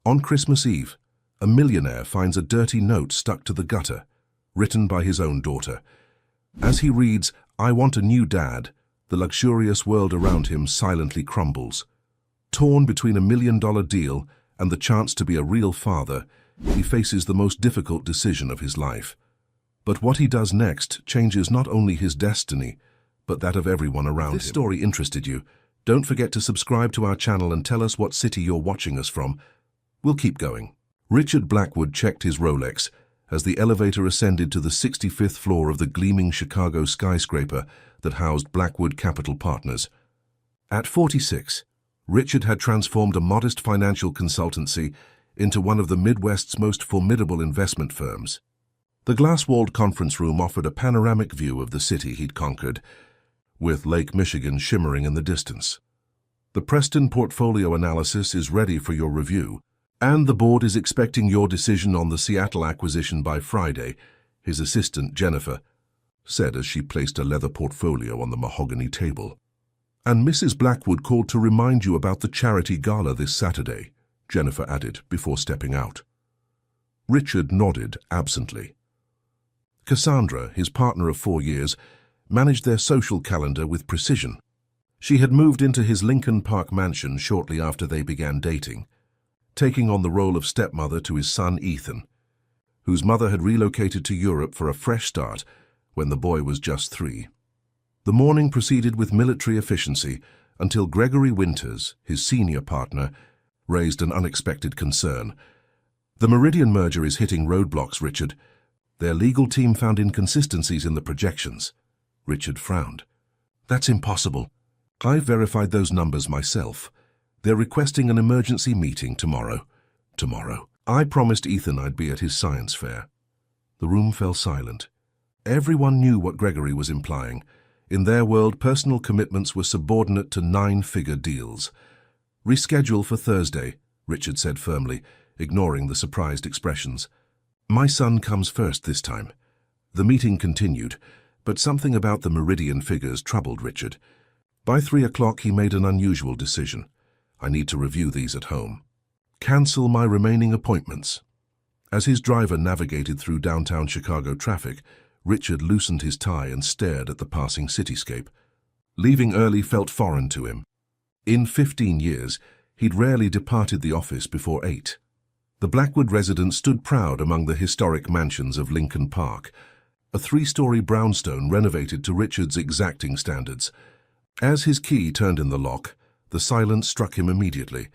On Christmas Eve, a millionaire finds a dirty note stuck to the gutter, written by his own daughter. As he reads, "I want a new dad," the luxurious world around him silently crumbles. Torn between $1 million deal and the chance to be a real father, he faces the most difficult decision of his life. But what he does next changes not only his destiny, but that of everyone around him. If this story interested you, don't forget to subscribe to our channel and tell us what city you're watching us from. We'll keep going. Richard Blackwood checked his Rolex as the elevator ascended to the 65th floor of the gleaming Chicago skyscraper that housed Blackwood Capital Partners. At 46, Richard had transformed a modest financial consultancy into one of the Midwest's most formidable investment firms. The glass-walled conference room offered a panoramic view of the city he'd conquered, with Lake Michigan shimmering in the distance. The Preston portfolio analysis is ready for your review, and the board is expecting your decision on the Seattle acquisition by Friday, his assistant Jennifer said as she placed a leather portfolio on the mahogany table. "And Mrs. Blackwood called to remind you about the charity gala this Saturday," Jennifer added before stepping out. Richard nodded absently. Cassandra, his partner of 4 years, managed their social calendar with precision. She had moved into his Lincoln Park mansion shortly after they began dating, taking on the role of stepmother to his son Ethan, whose mother had relocated to Europe for a fresh start when the boy was just 3. The morning proceeded with military efficiency until Gregory Winters, his senior partner, raised an unexpected concern. "The Meridian merger is hitting roadblocks, Richard. Their legal team found inconsistencies in the projections." Richard frowned. "That's impossible. I've verified those numbers myself. They're requesting an emergency meeting tomorrow. Tomorrow. I promised Ethan I'd be at his science fair." The room fell silent. Everyone knew what Gregory was implying. In their world, personal commitments were subordinate to 9-figure deals. "Reschedule for Thursday," Richard said firmly, ignoring the surprised expressions. "My son comes first this time." The meeting continued, but something about the Meridian figures troubled Richard. By 3 o'clock, he made an unusual decision. "I need to review these at home. Cancel my remaining appointments." As his driver navigated through downtown Chicago traffic, Richard loosened his tie and stared at the passing cityscape. Leaving early felt foreign to him. In 15 years, he'd rarely departed the office before 8. The Blackwood residence stood proud among the historic mansions of Lincoln Park, a 3-story brownstone renovated to Richard's exacting standards. As his key turned in the lock, the silence struck him immediately.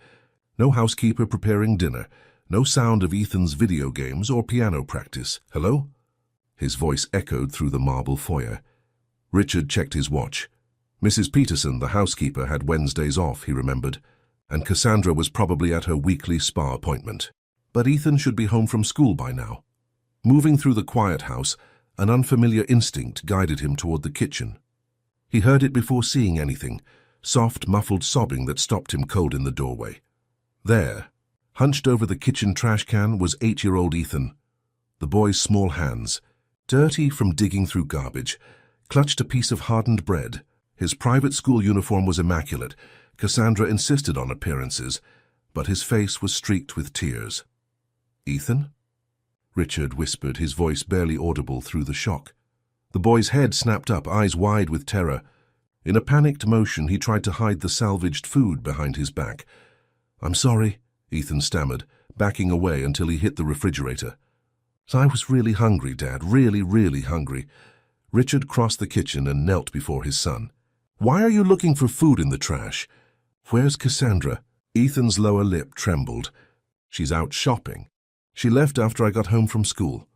No housekeeper preparing dinner, no sound of Ethan's video games or piano practice. "Hello?" His voice echoed through the marble foyer. Richard checked his watch. Mrs. Peterson, the housekeeper, had Wednesdays off, he remembered, and Cassandra was probably at her weekly spa appointment. But Ethan should be home from school by now. Moving through the quiet house, an unfamiliar instinct guided him toward the kitchen. He heard it before seeing anything, soft, muffled sobbing that stopped him cold in the doorway. There, hunched over the kitchen trash can, was 8-year-old Ethan. The boy's small hands, dirty from digging through garbage, clutched a piece of hardened bread. His private school uniform was immaculate. Cassandra insisted on appearances, but his face was streaked with tears. "Ethan?" Richard whispered, his voice barely audible through the shock. The boy's head snapped up, eyes wide with terror. In a panicked motion, he tried to hide the salvaged food behind his back. "I'm sorry," Ethan stammered, backing away until he hit the refrigerator. "I was really hungry, Dad, really hungry." Richard crossed the kitchen and knelt before his son. "Why are you looking for food in the trash?" "Where's Cassandra?" Ethan's lower lip trembled. "She's out shopping. She left after I got home from school.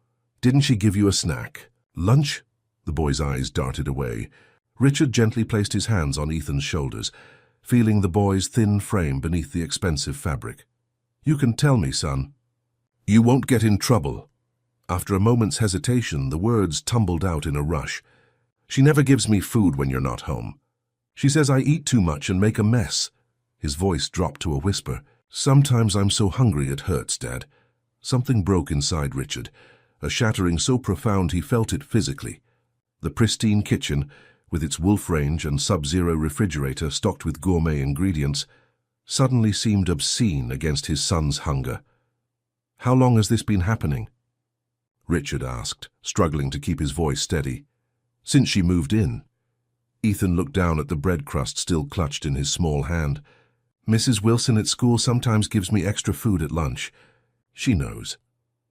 Didn't she give you a snack? Lunch?" The boy's eyes darted away. Richard gently placed his hands on Ethan's shoulders, feeling the boy's thin frame beneath the expensive fabric. "You can tell me, son." "You won't get in trouble." After a moment's hesitation, the words tumbled out in a rush. "She never gives me food when you're not home. She says I eat too much and make a mess." His voice dropped to a whisper. "Sometimes I'm so hungry it hurts, Dad." Something broke inside Richard, a shattering so profound he felt it physically. The pristine kitchen, with its wolf range and sub-zero refrigerator stocked with gourmet ingredients, suddenly seemed obscene against his son's hunger. "How long has this been happening?" Richard asked, struggling to keep his voice steady. "Since she moved in." Ethan looked down at the bread crust still clutched in his small hand. "Mrs. Wilson at school sometimes gives me extra food at lunch. She knows."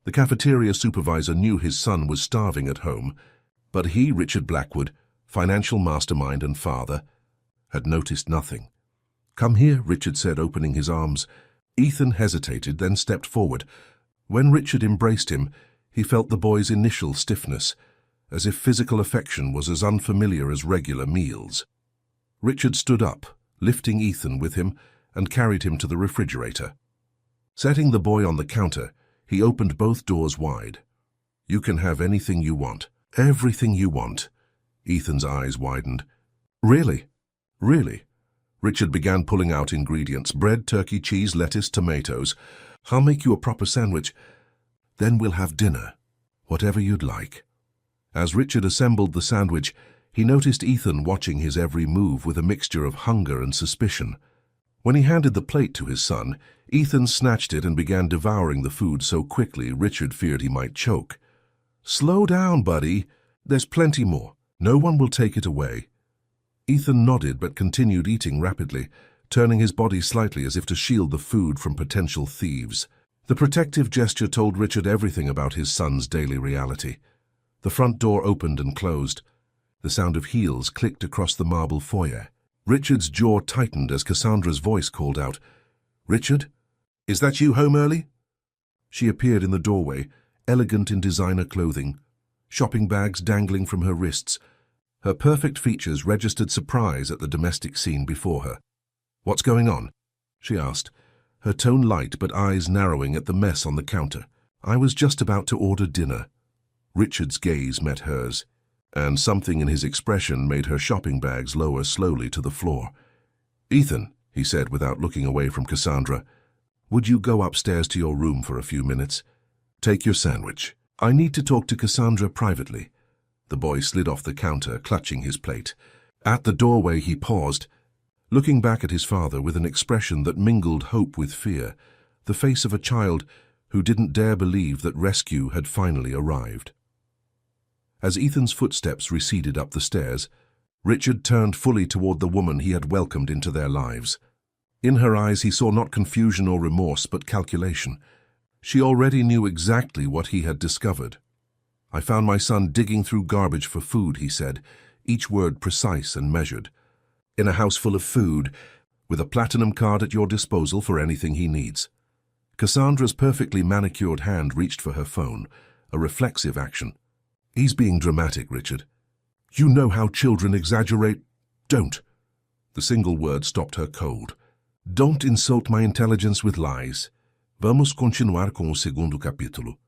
The cafeteria supervisor knew his son was starving at home, but he, Richard Blackwood, financial mastermind and father, had noticed nothing. "Come here," Richard said, opening his arms. Ethan hesitated, then stepped forward. When Richard embraced him, he felt the boy's initial stiffness, as if physical affection was as unfamiliar as regular meals. Richard stood up, lifting Ethan with him, and carried him to the refrigerator. Setting the boy on the counter, he opened both doors wide. "You can have anything you want." "Everything you want." Ethan's eyes widened. "Really? Really?" Richard began pulling out ingredients: bread, turkey, cheese, lettuce, tomatoes. "I'll make you a proper sandwich. Then we'll have dinner. Whatever you'd like." As Richard assembled the sandwich, he noticed Ethan watching his every move with a mixture of hunger and suspicion. When he handed the plate to his son, Ethan snatched it and began devouring the food so quickly Richard feared he might choke. "Slow down, buddy. There's plenty more. No one will take it away." Ethan nodded but continued eating rapidly, turning his body slightly as if to shield the food from potential thieves. The protective gesture told Richard everything about his son's daily reality. The front door opened and closed. The sound of heels clicked across the marble foyer. Richard's jaw tightened as Cassandra's voice called out, "Richard, is that you home early?" She appeared in the doorway, elegant in designer clothing, shopping bags dangling from her wrists. Her perfect features registered surprise at the domestic scene before her. "What's going on?" she asked, her tone light but eyes narrowing at the mess on the counter. "I was just about to order dinner." Richard's gaze met hers, and something in his expression made her shopping bags lower slowly to the floor. "Ethan," he said without looking away from Cassandra, "would you go upstairs to your room for a few minutes? Take your sandwich. I need to talk to Cassandra privately." The boy slid off the counter, clutching his plate. At the doorway he paused, looking back at his father with an expression that mingled hope with fear, the face of a child who didn't dare believe that rescue had finally arrived. As Ethan's footsteps receded up the stairs, Richard turned fully toward the woman he had welcomed into their lives. In her eyes he saw not confusion or remorse, but calculation. She already knew exactly what he had discovered. "I found my son digging through garbage for food," he said, each word precise and measured. "In a house full of food, with a platinum card at your disposal for anything he needs." Cassandra's perfectly manicured hand reached for her phone, a reflexive action. "He's being dramatic, Richard. You know how children exaggerate." "Don't." The single word stopped her cold. "Don't insult my intelligence with lies. Vamos continuar com o segundo capítulo."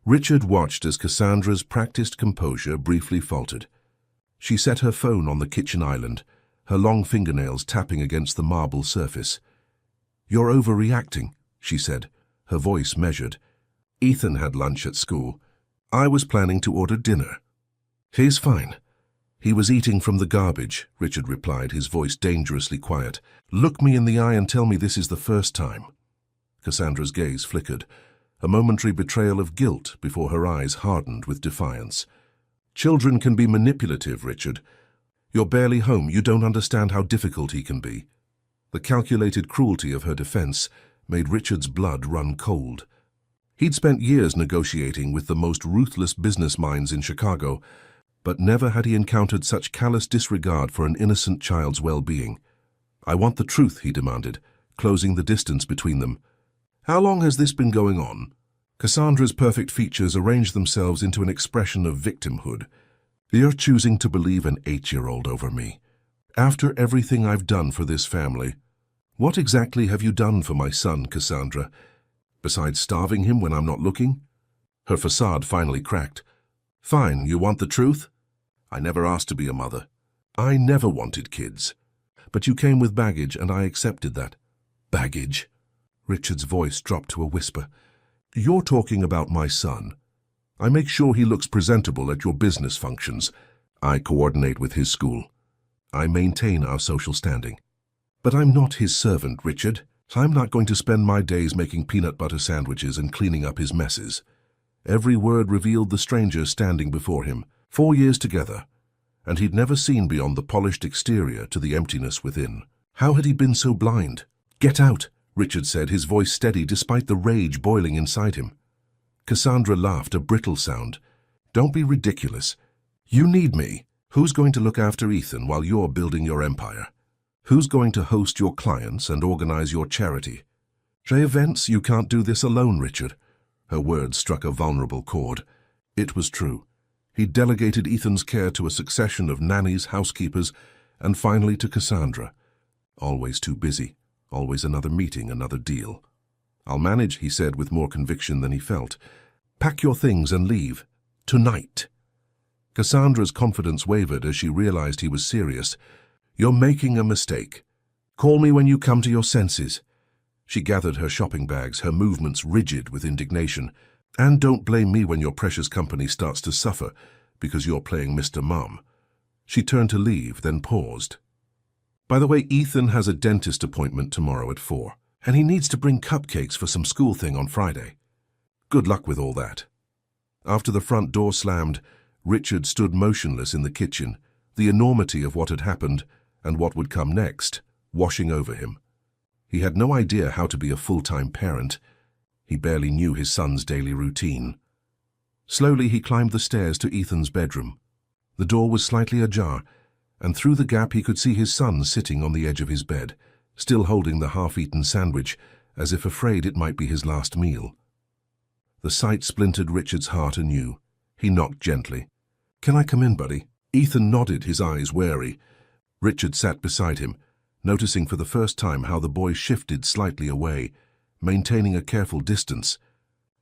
Richard watched as Cassandra's practiced composure briefly faltered. She set her phone on the kitchen island, her long fingernails tapping against the marble surface. "You're overreacting," she said, her voice measured. "Ethan had lunch at school. I was planning to order dinner." "He's fine. He was eating from the garbage," Richard replied, his voice dangerously quiet. "Look me in the eye and tell me this is the first time." Cassandra's gaze flickered, a momentary betrayal of guilt before her eyes hardened with defiance. "Children can be manipulative, Richard. You're barely home. You don't understand how difficult he can be." The calculated cruelty of her defense made Richard's blood run cold. He'd spent years negotiating with the most ruthless business minds in Chicago, but never had he encountered such callous disregard for an innocent child's well-being. "I want the truth," he demanded, closing the distance between them. "How long has this been going on?" Cassandra's perfect features arranged themselves into an expression of victimhood. "You're choosing to believe an 8-year-old over me. After everything I've done for this family, what exactly have you done for my son, Cassandra, besides starving him when I'm not looking?" Her facade finally cracked. "Fine, you want the truth? I never asked to be a mother. I never wanted kids. But you came with baggage, and I accepted that." "Baggage?" Richard's voice dropped to a whisper. "You're talking about my son. I make sure he looks presentable at your business functions. I coordinate with his school. I maintain our social standing. But I'm not his servant, Richard," I'm not going to spend my days making peanut butter sandwiches and cleaning up his messes. Every word revealed the stranger standing before him, 4 years together, and he'd never seen beyond the polished exterior to the emptiness within. How had he been so blind? "Get out," Richard said, his voice steady despite the rage boiling inside him. Cassandra laughed, a brittle sound. "Don't be ridiculous. You need me. Who's going to look after Ethan while you're building your empire? Who's going to host your clients and organize your charity? J events, you can't do this alone, Richard." Her words struck a vulnerable chord. It was true. He'd delegated Ethan's care to a succession of nannies, housekeepers, and finally to Cassandra. Always too busy. Always another meeting, another deal. "I'll manage," he said with more conviction than he felt. "Pack your things and leave. Tonight." Cassandra's confidence wavered as she realized he was serious. "You're making a mistake. Call me when you come to your senses." She gathered her shopping bags, her movements rigid with indignation. "And don't blame me when your precious company starts to suffer because you're playing Mr. Mom." She turned to leave, then paused. "By the way, Ethan has a dentist appointment tomorrow at 4, and he needs to bring cupcakes for some school thing on Friday. Good luck with all that." After the front door slammed, Richard stood motionless in the kitchen, the enormity of what had happened and what would come next washing over him. He had no idea how to be a full-time parent. He barely knew his son's daily routine. Slowly he climbed the stairs to Ethan's bedroom. The door was slightly ajar, and through the gap he could see his son sitting on the edge of his bed, still holding the half-eaten sandwich, as if afraid it might be his last meal. The sight splintered Richard's heart anew. He knocked gently. "Can I come in, buddy?" Ethan nodded, his eyes wary. Richard sat beside him, noticing for the first time how the boy shifted slightly away, maintaining a careful distance.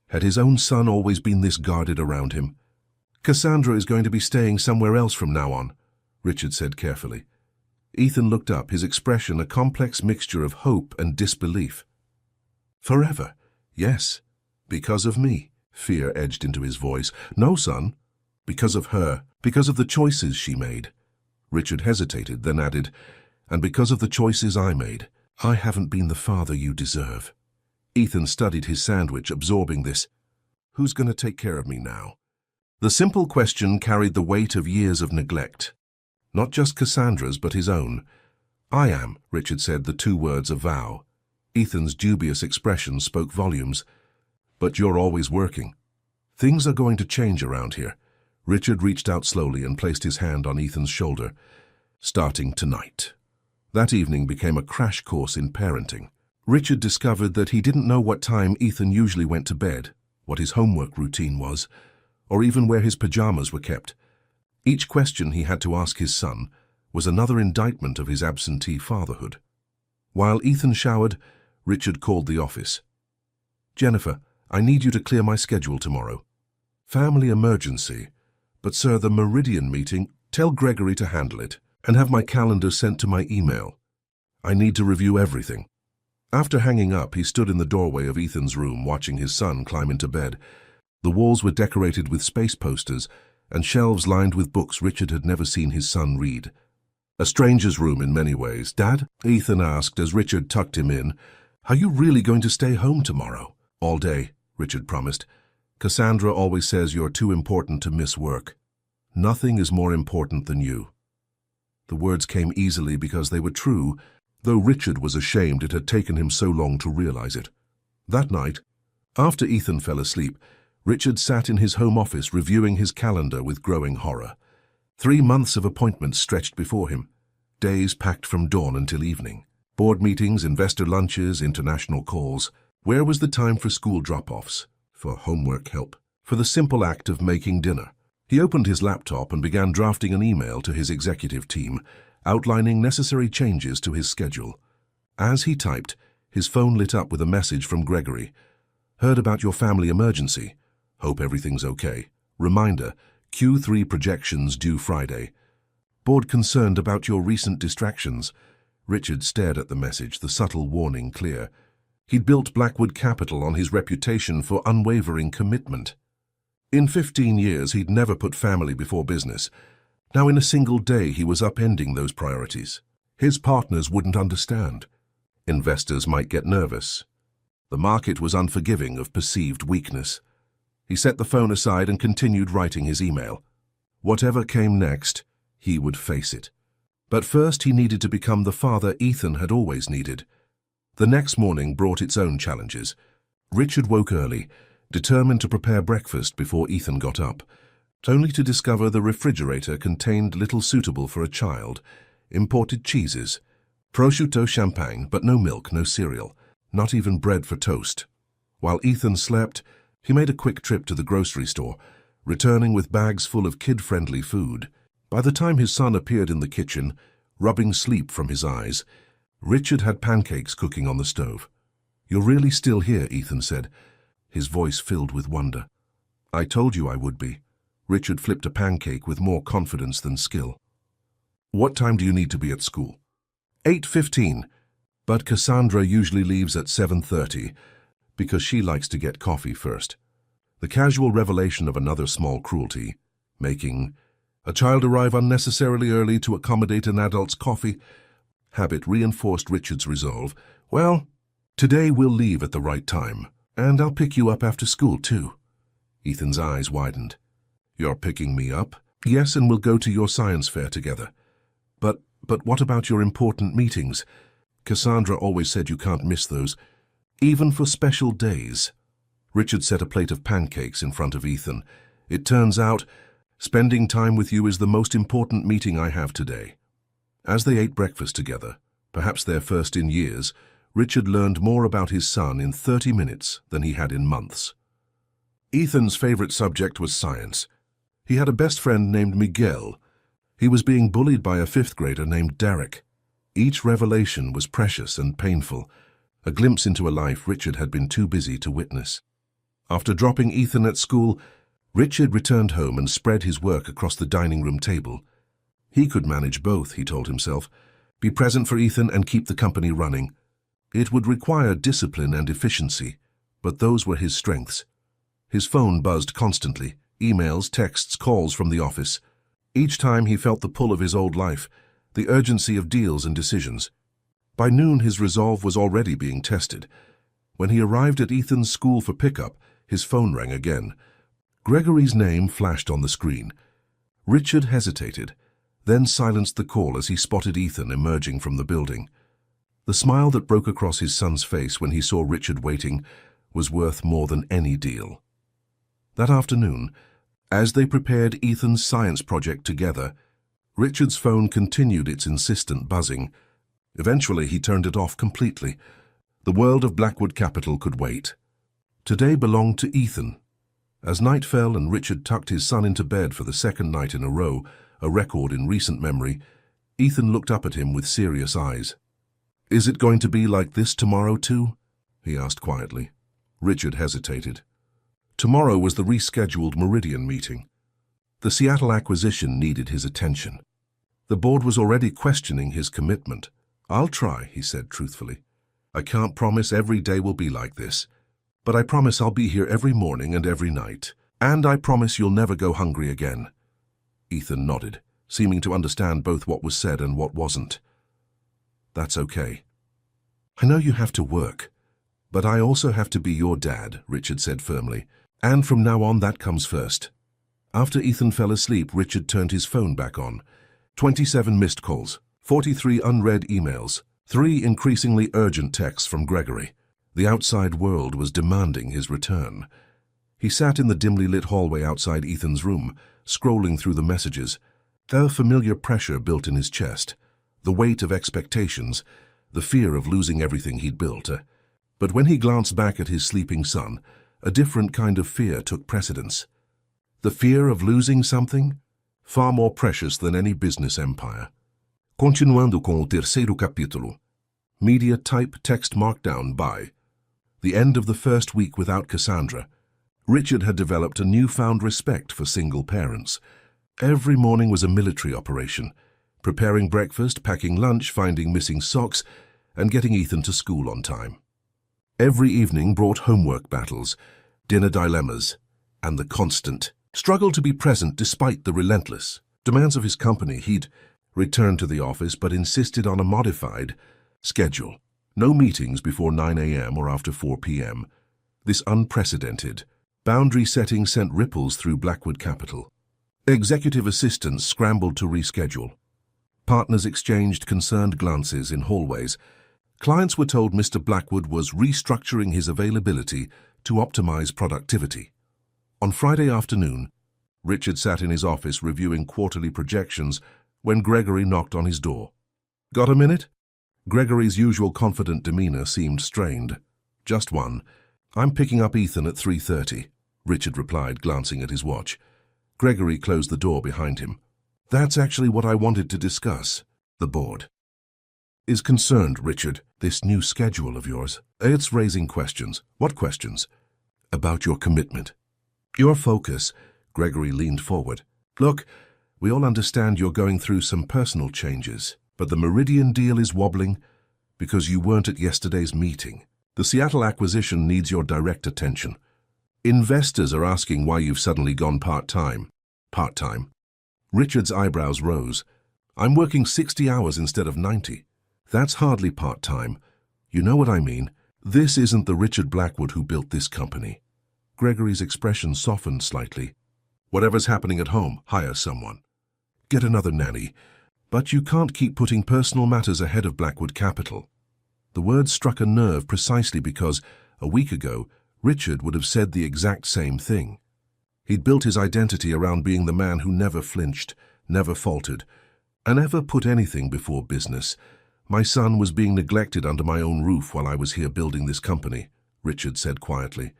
Had his own son always been this guarded around him? "Cassandra is going to be staying somewhere else from now on," Richard said carefully. Ethan looked up, his expression a complex mixture of hope and disbelief. "Forever? Yes. Because of me," fear edged into his voice. "No, son. Because of her. Because of the choices she made." Richard hesitated, then added, "And because of the choices I made. I haven't been the father you deserve." Ethan studied his sandwich, absorbing this. Who's going to take care of me now? The simple question carried the weight of years of neglect. Not just Cassandra's, but his own. "I am," Richard said, the 2 words a vow. Ethan's dubious expression spoke volumes. "But you're always working. Things are going to change around here." Richard reached out slowly and placed his hand on Ethan's shoulder. "Starting tonight." That evening became a crash course in parenting. Richard discovered that he didn't know what time Ethan usually went to bed, what his homework routine was, or even where his pajamas were kept. Each question he had to ask his son was another indictment of his absentee fatherhood. While Ethan showered, Richard called the office. "Jennifer, I need you to clear my schedule tomorrow. Family emergency. But sir, the Meridian meeting, tell Gregory to handle it, and have my calendar sent to my email. I need to review everything." After hanging up, he stood in the doorway of Ethan's room, watching his son climb into bed. The walls were decorated with space posters, and shelves lined with books Richard had never seen his son read. A stranger's room in many ways. "Dad?" Ethan asked as Richard tucked him in. "Are you really going to stay home tomorrow?" "All day," Richard promised. "Cassandra always says you're too important to miss work." "Nothing is more important than you." The words came easily because they were true, though Richard was ashamed it had taken him so long to realize it. That night, after Ethan fell asleep, Richard sat in his home office reviewing his calendar with growing horror. 3 months of appointments stretched before him, days packed from dawn until evening. Board meetings, investor lunches, international calls. Where was the time for school drop-offs, for homework help, for the simple act of making dinner? He opened his laptop and began drafting an email to his executive team, outlining necessary changes to his schedule. As he typed, his phone lit up with a message from Gregory. "Heard about your family emergency. Hope everything's okay. Reminder, Q3 projections due Friday. Board concerned about your recent distractions." Richard stared at the message, the subtle warning clear. He'd built Blackwood Capital on his reputation for unwavering commitment. In 15 years, he'd never put family before business. Now in a single day, he was upending those priorities. His partners wouldn't understand. Investors might get nervous. The market was unforgiving of perceived weakness. He set the phone aside and continued writing his email. Whatever came next, he would face it. But first he needed to become the father Ethan had always needed. The next morning brought its own challenges. Richard woke early, determined to prepare breakfast before Ethan got up, only to discover the refrigerator contained little suitable for a child: imported cheeses, prosciutto champagne, but no milk, no cereal, not even bread for toast. While Ethan slept, he made a quick trip to the grocery store, returning with bags full of kid-friendly food. By the time his son appeared in the kitchen, rubbing sleep from his eyes, Richard had pancakes cooking on the stove. "You're really still here," Ethan said, his voice filled with wonder. "I told you I would be." Richard flipped a pancake with more confidence than skill. "What time do you need to be at school?" 8:15, but Cassandra usually leaves at 7:30 because she likes to get coffee first. The casual revelation of another small cruelty, making a child arrive unnecessarily early to accommodate an adult's coffee habit, reinforced Richard's resolve. "Well, today we'll leave at the right time, and I'll pick you up after school too." Ethan's eyes widened. "You're picking me up?" "Yes, and we'll go to your science fair together." But what about your important meetings? Cassandra always said you can't miss those, even for special days." Richard set a plate of pancakes in front of Ethan. "It turns out, spending time with you is the most important meeting I have today." As they ate breakfast together, perhaps their first in years, Richard learned more about his son in 30 minutes than he had in months. Ethan's favorite subject was science. He had a best friend named Miguel. He was being bullied by a fifth grader named Derek. Each revelation was precious and painful, a glimpse into a life Richard had been too busy to witness. After dropping Ethan at school, Richard returned home and spread his work across the dining room table. He could manage both, he told himself. Be present for Ethan and keep the company running. It would require discipline and efficiency, but those were his strengths. His phone buzzed constantly, emails, texts, calls from the office. Each time he felt the pull of his old life, the urgency of deals and decisions. By noon his resolve was already being tested. When he arrived at Ethan's school for pickup, his phone rang again. Gregory's name flashed on the screen. Richard hesitated, then silenced the call as he spotted Ethan emerging from the building. The smile that broke across his son's face when he saw Richard waiting was worth more than any deal. That afternoon, as they prepared Ethan's science project together, Richard's phone continued its insistent buzzing. Eventually, he turned it off completely. The world of Blackwood Capital could wait. Today belonged to Ethan. As night fell and Richard tucked his son into bed for the second night in a row, a record in recent memory, Ethan looked up at him with serious eyes. "Is it going to be like this tomorrow too?" he asked quietly. Richard hesitated. Tomorrow was the rescheduled Meridian meeting. The Seattle acquisition needed his attention. The board was already questioning his commitment. "I'll try," he said truthfully. "I can't promise every day will be like this, but I promise I'll be here every morning and every night. And I promise you'll never go hungry again." Ethan nodded, seeming to understand both what was said and what wasn't. "That's okay. I know you have to work, but I also have to be your dad," Richard said firmly. "And from now on, that comes first." After Ethan fell asleep, Richard turned his phone back on. 27 missed calls, 43 unread emails, 3 increasingly urgent texts from Gregory. The outside world was demanding his return. He sat in the dimly lit hallway outside Ethan's room, scrolling through the messages. A familiar pressure built in his chest, the weight of expectations, the fear of losing everything he'd built. But when he glanced back at his sleeping son, a different kind of fear took precedence. The fear of losing something, far more precious than any business empire. Continuando com o terceiro capítulo. Media type text markdown by. The end of the first week without Cassandra. Richard had developed a newfound respect for single parents. Every morning was a military operation, preparing breakfast, packing lunch, finding missing socks, and getting Ethan to school on time. Every evening brought homework battles, dinner dilemmas, and the constant struggle to be present despite the relentless demands of his company. He'd returned to the office but insisted on a modified schedule. No meetings before 9 a.m. or after 4 p.m. This unprecedented boundary setting sent ripples through Blackwood Capital. Executive assistants scrambled to reschedule. Partners exchanged concerned glances in hallways. Clients were told Mr. Blackwood was restructuring his availability to optimize productivity. On Friday afternoon, Richard sat in his office reviewing quarterly projections when Gregory knocked on his door. "Got a minute?" Gregory's usual confident demeanor seemed strained. "Just one. I'm picking up Ethan at 3:30, Richard replied, glancing at his watch. Gregory closed the door behind him. "That's actually what I wanted to discuss. The board is concerned, Richard. This new schedule of yours. It's raising questions." "What questions?" "About your commitment. Your focus." Gregory leaned forward. "Look, we all understand you're going through some personal changes, but the Meridian deal is wobbling because you weren't at yesterday's meeting. The Seattle acquisition needs your direct attention. Investors are asking why you've suddenly gone part-time." "Part-time?" Richard's eyebrows rose. "I'm working 60 hours instead of 90. That's hardly part-time. You know what I mean. This isn't the Richard Blackwood who built this company." Gregory's expression softened slightly. "Whatever's happening at home, hire someone. Get another nanny. But you can't keep putting personal matters ahead of Blackwood Capital." The words struck a nerve precisely because, a week ago, Richard would have said the exact same thing. He'd built his identity around being the man who never flinched, never faltered, and never put anything before business. "My son was being neglected under my own roof while I was here building this company," Richard said quietly.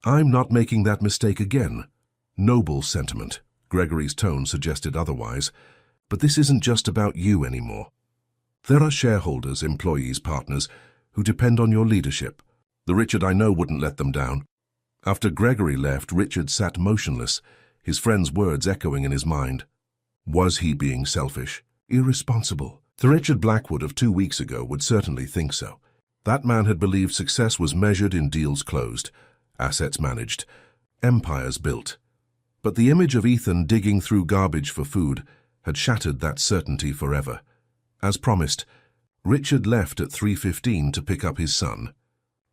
"I'm not making that mistake again." Noble sentiment. Gregory's tone suggested otherwise. "But this isn't just about you anymore. There are shareholders, employees, partners who depend on your leadership. The Richard I know wouldn't let them down." After Gregory left, Richard sat motionless, his friend's words echoing in his mind. Was he being selfish? Irresponsible? The Richard Blackwood of 2 weeks ago would certainly think so. That man had believed success was measured in deals closed, assets managed, empires built. But the image of Ethan digging through garbage for food had shattered that certainty forever. As promised, Richard left at 3:15 to pick up his son.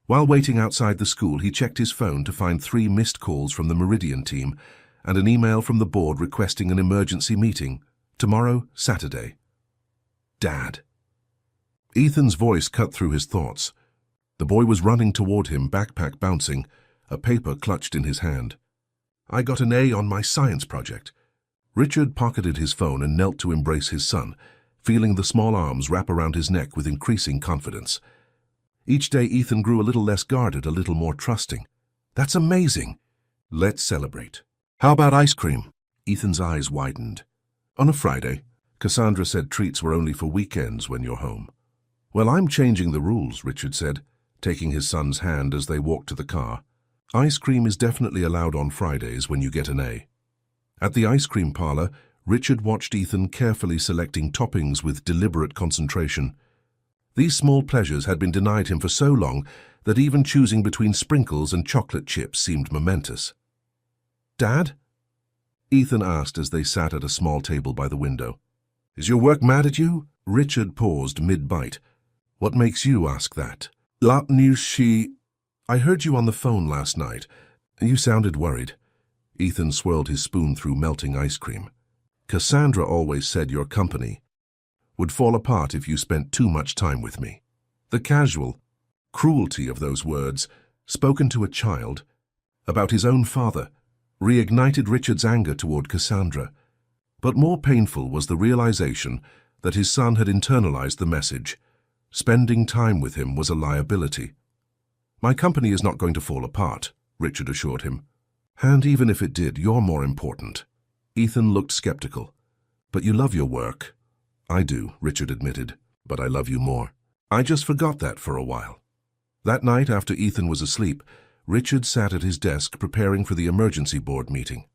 While waiting outside the school, he checked his phone to find 3 missed calls from the Meridian team and an email from the board requesting an emergency meeting. Tomorrow, Saturday. Dad. Ethan's voice cut through his thoughts. The boy was running toward him, backpack bouncing, a paper clutched in his hand. "I got an A on my science project." Richard pocketed his phone and knelt to embrace his son, feeling the small arms wrap around his neck with increasing confidence. Each day Ethan grew a little less guarded, a little more trusting. "That's amazing. Let's celebrate. How about ice cream?" Ethan's eyes widened. "On a Friday. Cassandra said treats were only for weekends when you're home." "Well, I'm changing the rules," Richard said, taking his son's hand as they walked to the car. "Ice cream is definitely allowed on Fridays when you get an A." At the ice cream parlor, Richard watched Ethan carefully selecting toppings with deliberate concentration. These small pleasures had been denied him for so long that even choosing between sprinkles and chocolate chips seemed momentous. "Dad?" Ethan asked as they sat at a small table by the window. "Is your work mad at you?" Richard paused mid-bite. "What makes you ask that?" "La news I heard you on the phone last night. You sounded worried." Ethan swirled his spoon through melting ice cream. "Cassandra always said your company would fall apart if you spent too much time with me." The casual cruelty of those words, spoken to a child, about his own father, reignited Richard's anger toward Cassandra. But more painful was the realization that his son had internalized the message. Spending time with him was a liability. "My company is not going to fall apart," Richard assured him. "And even if it did, you're more important." Ethan looked skeptical. "But you love your work." "I do," Richard admitted, "but I love you more." "I just forgot that for a while." That night, after Ethan was asleep, Richard sat at his desk preparing for the emergency board meeting.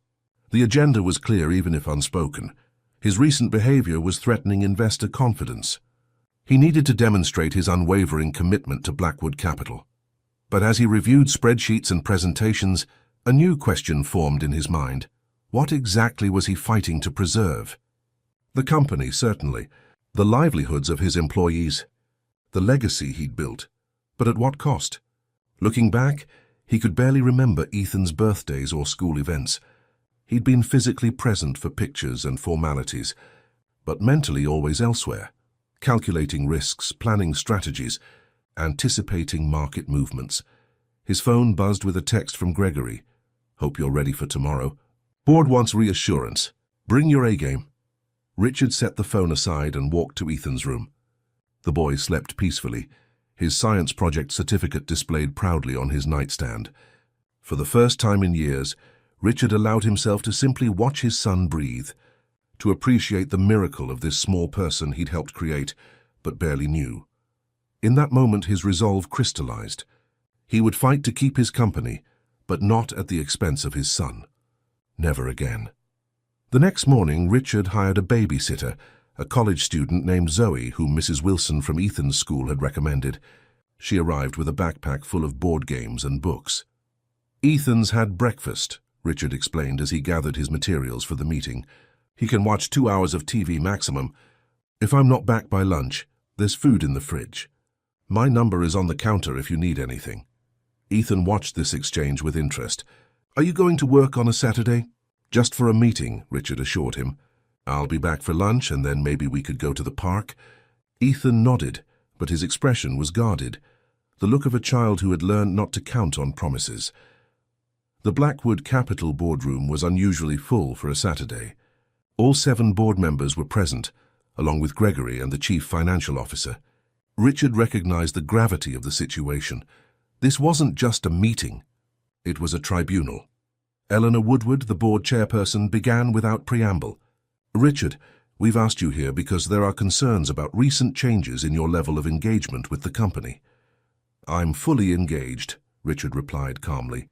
The agenda was clear even if unspoken. His recent behavior was threatening investor confidence. He needed to demonstrate his unwavering commitment to Blackwood Capital. But as he reviewed spreadsheets and presentations, a new question formed in his mind. What exactly was he fighting to preserve? The company, certainly. The livelihoods of his employees. the legacy he'd built. But at what cost? Looking back, he could barely remember Ethan's birthdays or school events. He'd been physically present for pictures and formalities, but mentally always elsewhere, calculating risks, planning strategies, anticipating market movements. His phone buzzed with a text from Gregory. "Hope you're ready for tomorrow. Board wants reassurance. Bring your A-game." Richard set the phone aside and walked to Ethan's room. The boy slept peacefully, his science project certificate displayed proudly on his nightstand. For the first time in years, Richard allowed himself to simply watch his son breathe, to appreciate the miracle of this small person he'd helped create, but barely knew. In that moment, his resolve crystallized. He would fight to keep his company, but not at the expense of his son. Never again. The next morning, Richard hired a babysitter, a college student named Zoe, whom Mrs. Wilson from Ethan's school had recommended. She arrived with a backpack full of board games and books. "Ethan's had breakfast," Richard explained as he gathered his materials for the meeting. "He can watch 2 hours of TV maximum. If I'm not back by lunch, there's food in the fridge. My number is on the counter if you need anything." Ethan watched this exchange with interest. "Are you going to work on a Saturday?" "Just for a meeting," Richard assured him. "I'll be back for lunch and then maybe we could go to the park." Ethan nodded, but his expression was guarded, the look of a child who had learned not to count on promises. The Blackwood Capital boardroom was unusually full for a Saturday. All 7 board members were present, along with Gregory and the chief financial officer. Richard recognized the gravity of the situation. This wasn't just a meeting. It was a tribunal. Eleanor Woodward, the board chairperson, began without preamble. "Richard, we've asked you here because there are concerns about recent changes in your level of engagement with the company." "I'm fully engaged," Richard replied calmly.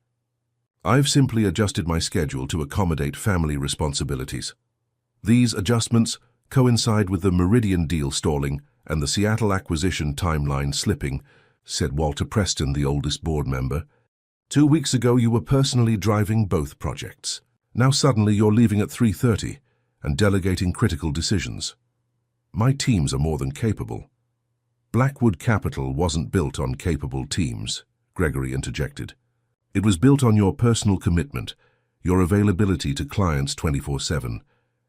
"I've simply adjusted my schedule to accommodate family responsibilities. These adjustments coincide with the Meridian deal stalling and the Seattle acquisition timeline slipping," said Walter Preston, the oldest board member. "2 weeks ago you were personally driving both projects. Now suddenly you're leaving at 3:30 and delegating critical decisions. My teams are more than capable." "Blackwood Capital wasn't built on capable teams," Gregory interjected. "It was built on your personal commitment, your availability to clients 24/7,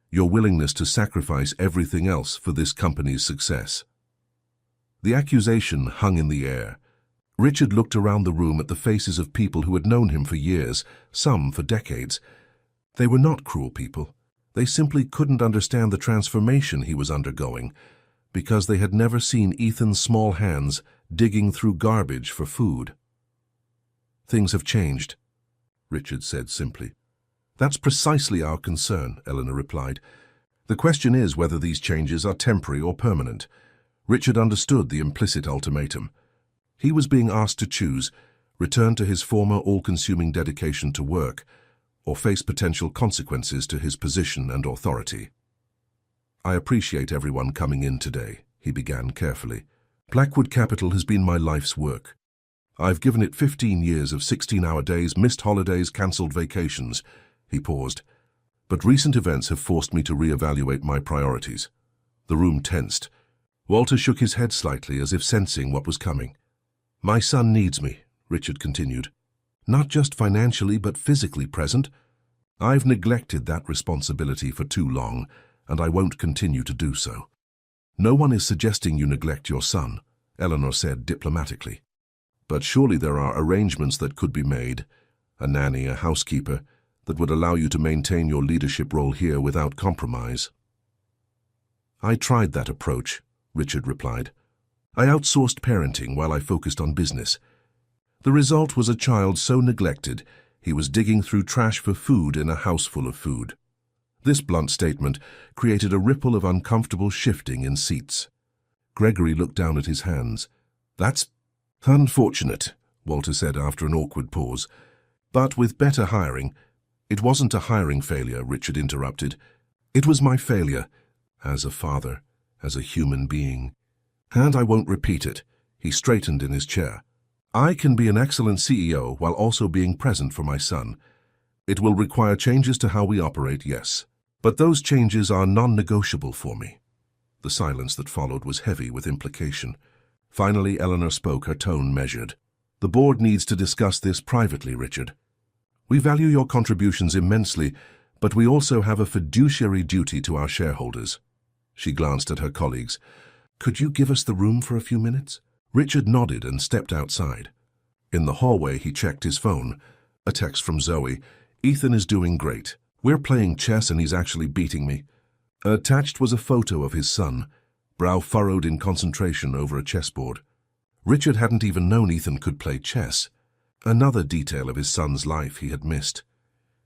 your willingness to sacrifice everything else for this company's success." The accusation hung in the air. Richard looked around the room at the faces of people who had known him for years, some for decades. They were not cruel people. They simply couldn't understand the transformation he was undergoing, because they had never seen Ethan's small hands digging through garbage for food. "Things have changed," Richard said simply. "That's precisely our concern," Eleanor replied. "The question is whether these changes are temporary or permanent." Richard understood the implicit ultimatum. He was being asked to choose, return to his former all-consuming dedication to work, or face potential consequences to his position and authority. "I appreciate everyone coming in today," he began carefully. "Blackwood Capital has been my life's work. I've given it 15 years of 16-hour days, missed holidays, cancelled vacations." He paused. "But recent events have forced me to reevaluate my priorities." The room tensed. Walter shook his head slightly as if sensing what was coming. "My son needs me," Richard continued. "Not just financially, but physically present. I've neglected that responsibility for too long, and I won't continue to do so." "No one is suggesting you neglect your son," Eleanor said diplomatically. "But surely there are arrangements that could be made, a nanny, a housekeeper, that would allow you to maintain your leadership role here without compromise." "I tried that approach," Richard replied. "I outsourced parenting while I focused on business. The result was a child so neglected he was digging through trash for food in a house full of food." This blunt statement created a ripple of uncomfortable shifting in seats. Gregory looked down at his hands. "That's unfortunate," Walter said after an awkward pause. "But with better hiring—" "It wasn't a hiring failure," Richard interrupted. "It was my failure, as a father, as a human being. And I won't repeat it." He straightened in his chair. "I can be an excellent CEO while also being present for my son. It will require changes to how we operate, yes. But those changes are non-negotiable for me." The silence that followed was heavy with implication. Finally, Eleanor spoke, her tone measured. "The board needs to discuss this privately, Richard. We value your contributions immensely, but we also have a fiduciary duty to our shareholders." She glanced at her colleagues. "Could you give us the room for a few minutes?" Richard nodded and stepped outside. In the hallway, he checked his phone. A text from Zoe. "Ethan is doing great. We're playing chess and he's actually beating me." Attached was a photo of his son, brow furrowed in concentration over a chessboard. Richard hadn't even known Ethan could play chess. Another detail of his son's life he had missed.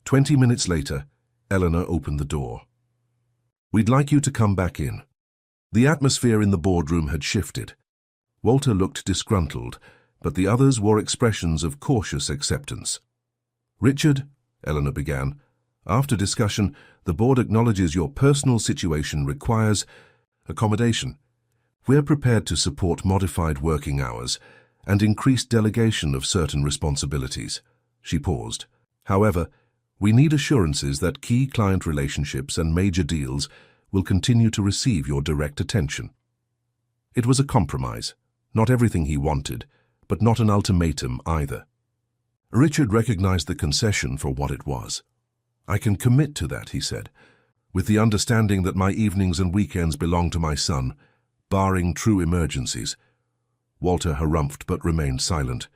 20 minutes later, Eleanor opened the door. "We'd like you to come back in." The atmosphere in the boardroom had shifted. Walter looked disgruntled, but the others wore expressions of cautious acceptance. "Richard," Eleanor began, "after discussion, the board acknowledges your personal situation requires accommodation. We're prepared to support modified working hours and increased delegation of certain responsibilities." She paused. "However, we need assurances that key client relationships and major deals will continue to receive your direct attention." It was a compromise. Not everything he wanted, but not an ultimatum either. Richard recognized the concession for what it was. "I can commit to that," he said, "with the understanding that my evenings and weekends belong to my son, barring true emergencies." Walter harumphed but remained silent.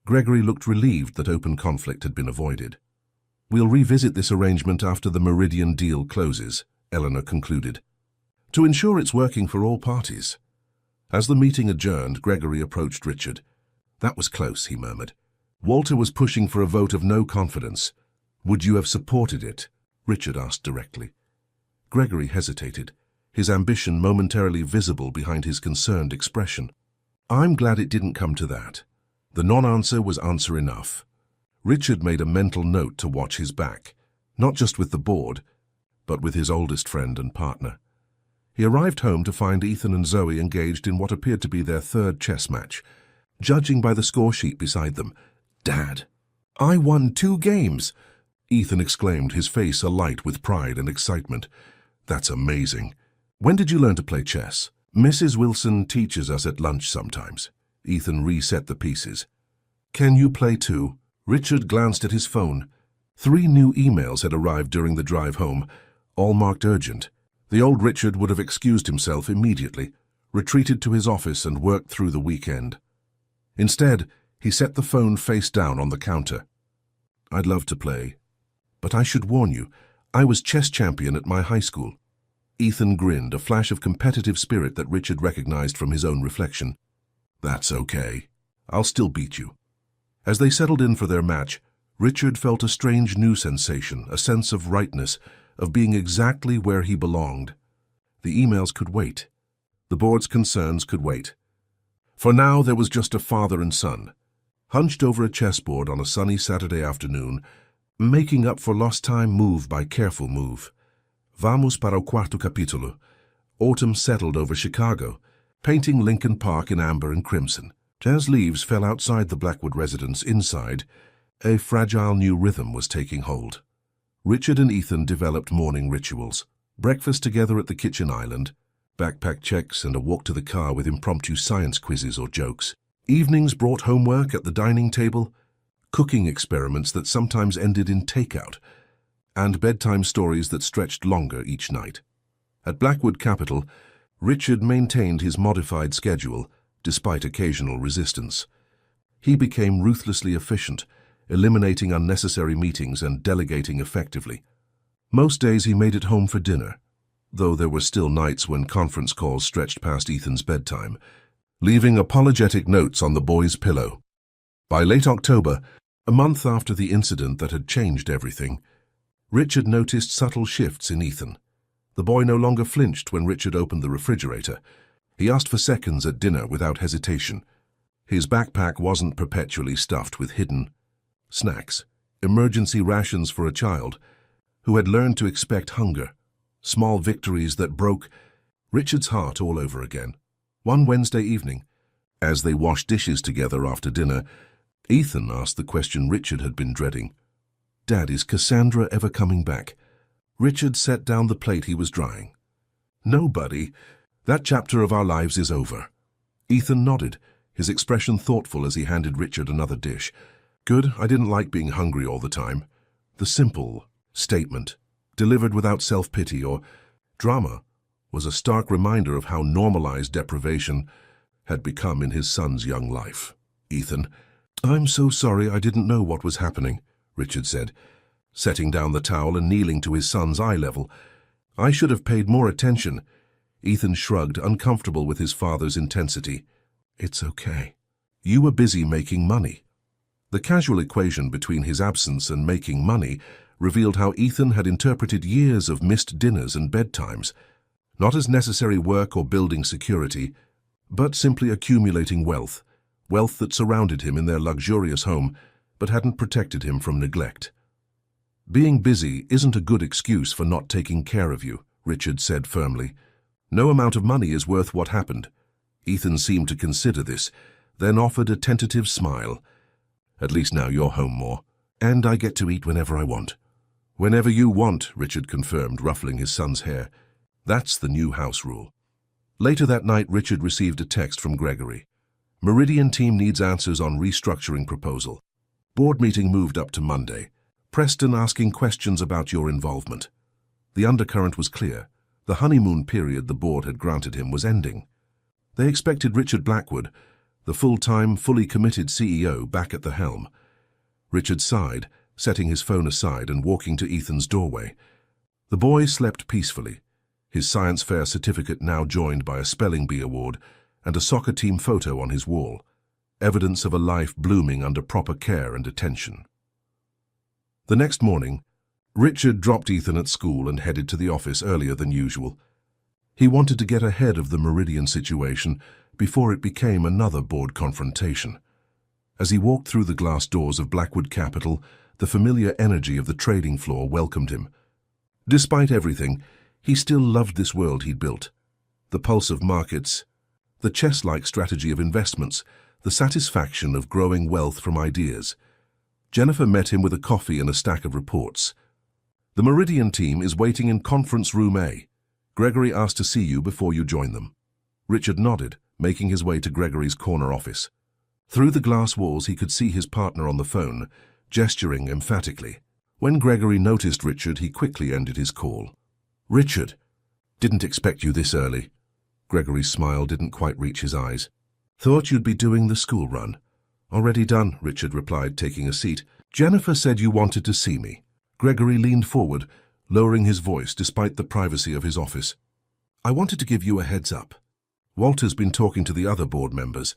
Gregory looked relieved that open conflict had been avoided. "We'll revisit this arrangement after the Meridian deal closes," Eleanor concluded, "to ensure it's working for all parties." As the meeting adjourned, Gregory approached Richard. "That was close," he murmured. "Walter was pushing for a vote of no confidence. Would you have supported it?" Richard asked directly. Gregory hesitated, his ambition momentarily visible behind his concerned expression. "I'm glad it didn't come to that." The non-answer was answer enough. Richard made a mental note to watch his back, not just with the board, but with his oldest friend and partner. He arrived home to find Ethan and Zoe engaged in what appeared to be their third chess match. Judging by the score sheet beside them, "Dad, I won 2 games!" Ethan exclaimed, his face alight with pride and excitement. "That's amazing. When did you learn to play chess?" "Mrs. Wilson teaches us at lunch sometimes." Ethan reset the pieces. "Can you play too?" Richard glanced at his phone. 3 new emails had arrived during the drive home, all marked urgent. The old Richard would have excused himself immediately, retreated to his office and worked through the weekend. Instead, he set the phone face down on the counter. "I'd love to play, but I should warn you, I was chess champion at my high school." Ethan grinned, a flash of competitive spirit that Richard recognized from his own reflection. "That's okay. I'll still beat you." As they settled in for their match, Richard felt a strange new sensation, a sense of rightness, of being exactly where he belonged. The emails could wait. The board's concerns could wait. For now, there was just a father and son, hunched over a chessboard on a sunny Saturday afternoon, making up for lost time move by careful move. Vamos para o quarto capítulo. Autumn settled over Chicago, painting Lincoln Park in amber and crimson. As leaves fell outside the Blackwood residence, inside, a fragile new rhythm was taking hold. Richard and Ethan developed morning rituals. Breakfast together at the kitchen island, backpack checks and a walk to the car with impromptu science quizzes or jokes. Evenings brought homework at the dining table, cooking experiments that sometimes ended in takeout, and bedtime stories that stretched longer each night. At Blackwood Capital, Richard maintained his modified schedule, despite occasional resistance. He became ruthlessly efficient, eliminating unnecessary meetings and delegating effectively. Most days he made it home for dinner, though there were still nights when conference calls stretched past Ethan's bedtime, leaving apologetic notes on the boy's pillow. By late October, a month after the incident that had changed everything, Richard noticed subtle shifts in Ethan. The boy no longer flinched when Richard opened the refrigerator. He asked for seconds at dinner without hesitation. His backpack wasn't perpetually stuffed with hidden snacks, emergency rations for a child who had learned to expect hunger, small victories that broke Richard's heart all over again. One Wednesday evening, as they washed dishes together after dinner, Ethan asked the question Richard had been dreading. "Dad, is Cassandra ever coming back?" Richard set down the plate he was drying. "No, buddy. That chapter of our lives is over." Ethan nodded, his expression thoughtful as he handed Richard another dish. Good, I didn't like being hungry all the time. The simple statement, delivered without self-pity or drama, was a stark reminder of how normalized deprivation had become in his son's young life. Ethan, I'm so sorry, I didn't know what was happening, Richard said, setting down the towel and kneeling to his son's eye level. I should have paid more attention. Ethan shrugged, uncomfortable with his father's intensity. It's okay. You were busy making money. The casual equation between his absence and making money revealed how Ethan had interpreted years of missed dinners and bedtimes, not as necessary work or building security, but simply accumulating wealth that surrounded him in their luxurious home but hadn't protected him from neglect. Being busy isn't a good excuse for not taking care of you, Richard said firmly. No amount of money is worth what happened. Ethan seemed to consider this, then offered a tentative smile. At least now you're home more, and I get to eat whenever I want. Whenever you want, Richard confirmed, ruffling his son's hair. That's the new house rule. Later that night, Richard received a text from Gregory. Meridian team needs answers on restructuring proposal. Board meeting moved up to Monday. Preston asking questions about your involvement. The undercurrent was clear. The honeymoon period the board had granted him was ending. They expected Richard Blackwood, the full-time, fully committed CEO, back at the helm. Richard sighed, setting his phone aside and walking to Ethan's doorway. The boy slept peacefully, his science fair certificate now joined by a spelling bee award and a soccer team photo on his wall, evidence of a life blooming under proper care and attention. The next morning, Richard dropped Ethan at school and headed to the office earlier than usual. He wanted to get ahead of the Meridian situation before it became another board confrontation. As he walked through the glass doors of Blackwood Capital, the familiar energy of the trading floor welcomed him. Despite everything, he still loved this world he'd built. The pulse of markets, the chess-like strategy of investments, the satisfaction of growing wealth from ideas. Jennifer met him with a coffee and a stack of reports. The Meridian team is waiting in conference room A. Gregory asked to see you before you join them. Richard nodded, making his way to Gregory's corner office. Through the glass walls he could see his partner on the phone, gesturing emphatically. When Gregory noticed Richard, he quickly ended his call. Richard, didn't expect you this early. Gregory's smile didn't quite reach his eyes. Thought you'd be doing the school run. Already done, Richard replied, taking a seat. Jennifer said you wanted to see me. Gregory leaned forward, lowering his voice despite the privacy of his office. I wanted to give you a heads up. Walter's been talking to the other board members.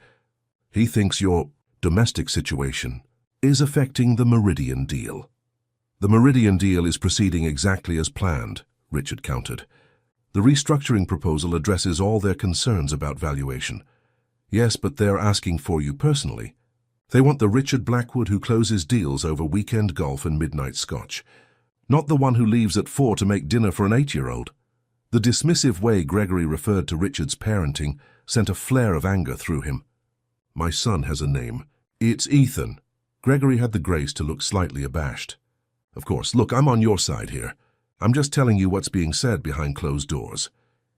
He thinks your domestic situation is affecting the Meridian deal. The Meridian deal is proceeding exactly as planned, Richard countered. The restructuring proposal addresses all their concerns about valuation. Yes, but they're asking for you personally. They want the Richard Blackwood who closes deals over weekend golf and midnight scotch, not the one who leaves at 4 to make dinner for an 8-year-old. The dismissive way Gregory referred to Richard's parenting sent a flare of anger through him. My son has a name. It's Ethan. Gregory had the grace to look slightly abashed. Of course, look, I'm on your side here. I'm just telling you what's being said behind closed doors.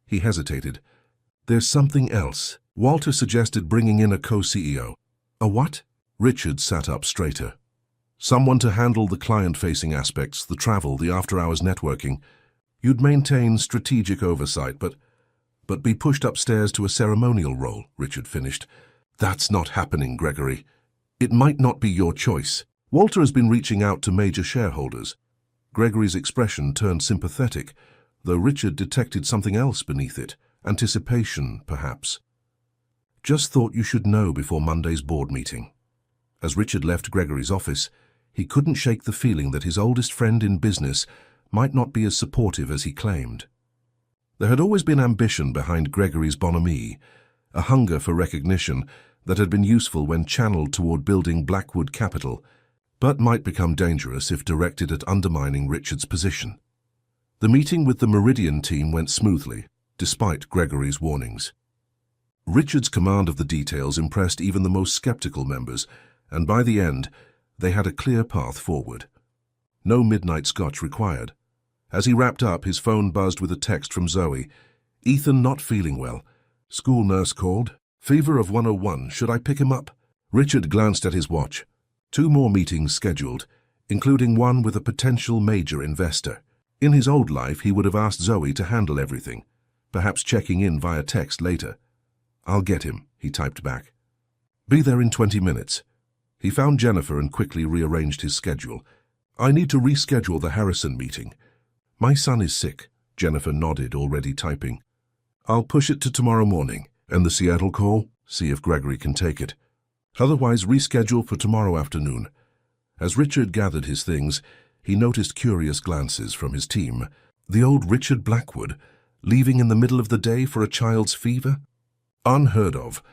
He hesitated. There's something else. Walter suggested bringing in a co-CEO. A what? Richard sat up straighter. Someone to handle the client-facing aspects, the travel, the after-hours networking. You'd maintain strategic oversight, but be pushed upstairs to a ceremonial role, Richard finished. That's not happening, Gregory. It might not be your choice. Walter has been reaching out to major shareholders. Gregory's expression turned sympathetic, though Richard detected something else beneath it. Anticipation, perhaps. Just thought you should know before Monday's board meeting. As Richard left Gregory's office, he couldn't shake the feeling that his oldest friend in business might not be as supportive as he claimed. There had always been ambition behind Gregory's bonhomie, a hunger for recognition that had been useful when channeled toward building Blackwood Capital, but might become dangerous if directed at undermining Richard's position. The meeting with the Meridian team went smoothly, despite Gregory's warnings. Richard's command of the details impressed even the most skeptical members, and by the end, they had a clear path forward. No midnight scotch required. As he wrapped up, his phone buzzed with a text from Zoe. Ethan not feeling well. School nurse called. Fever of 101, should I pick him up? Richard glanced at his watch. 2 more meetings scheduled, including one with a potential major investor. In his old life, he would have asked Zoe to handle everything, perhaps checking in via text later. I'll get him, he typed back. Be there in 20 minutes. He found Jennifer and quickly rearranged his schedule. I need to reschedule the Harrison meeting. My son is sick, Jennifer nodded, already typing. I'll push it to tomorrow morning. And the Seattle call? See if Gregory can take it. Otherwise, reschedule for tomorrow afternoon. As Richard gathered his things, he noticed curious glances from his team. The old Richard Blackwood, leaving in the middle of the day for a child's fever? Unheard of.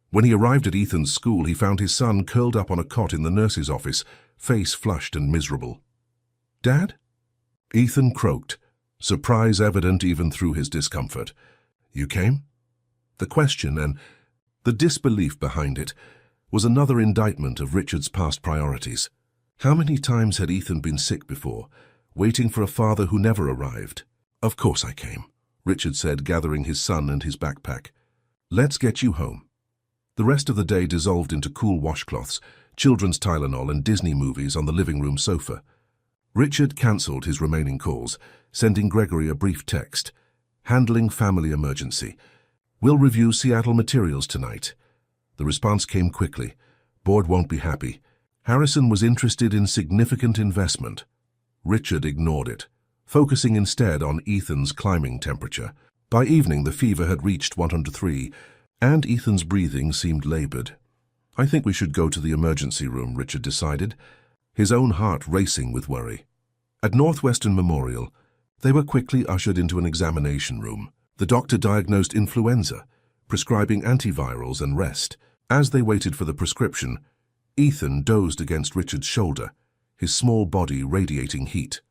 When he arrived at Ethan's school, he found his son curled up on a cot in the nurse's office, face flushed and miserable. Dad? Ethan croaked, surprise evident even through his discomfort. You came? The question, and the disbelief behind it, was another indictment of Richard's past priorities. How many times had Ethan been sick before, waiting for a father who never arrived? Of course I came, Richard said, gathering his son and his backpack. Let's get you home. The rest of the day dissolved into cool washcloths, children's Tylenol and Disney movies on the living room sofa. Richard cancelled his remaining calls, sending Gregory a brief text. Handling family emergency. We'll review Seattle materials tonight. The response came quickly. Board won't be happy. Harrison was interested in significant investment. Richard ignored it, focusing instead on Ethan's climbing temperature. By evening, the fever had reached 103, and Ethan's breathing seemed labored. I think we should go to the emergency room, Richard decided, his own heart racing with worry. At Northwestern Memorial, they were quickly ushered into an examination room. The doctor diagnosed influenza, prescribing antivirals and rest. As they waited for the prescription, Ethan dozed against Richard's shoulder, his small body radiating heat.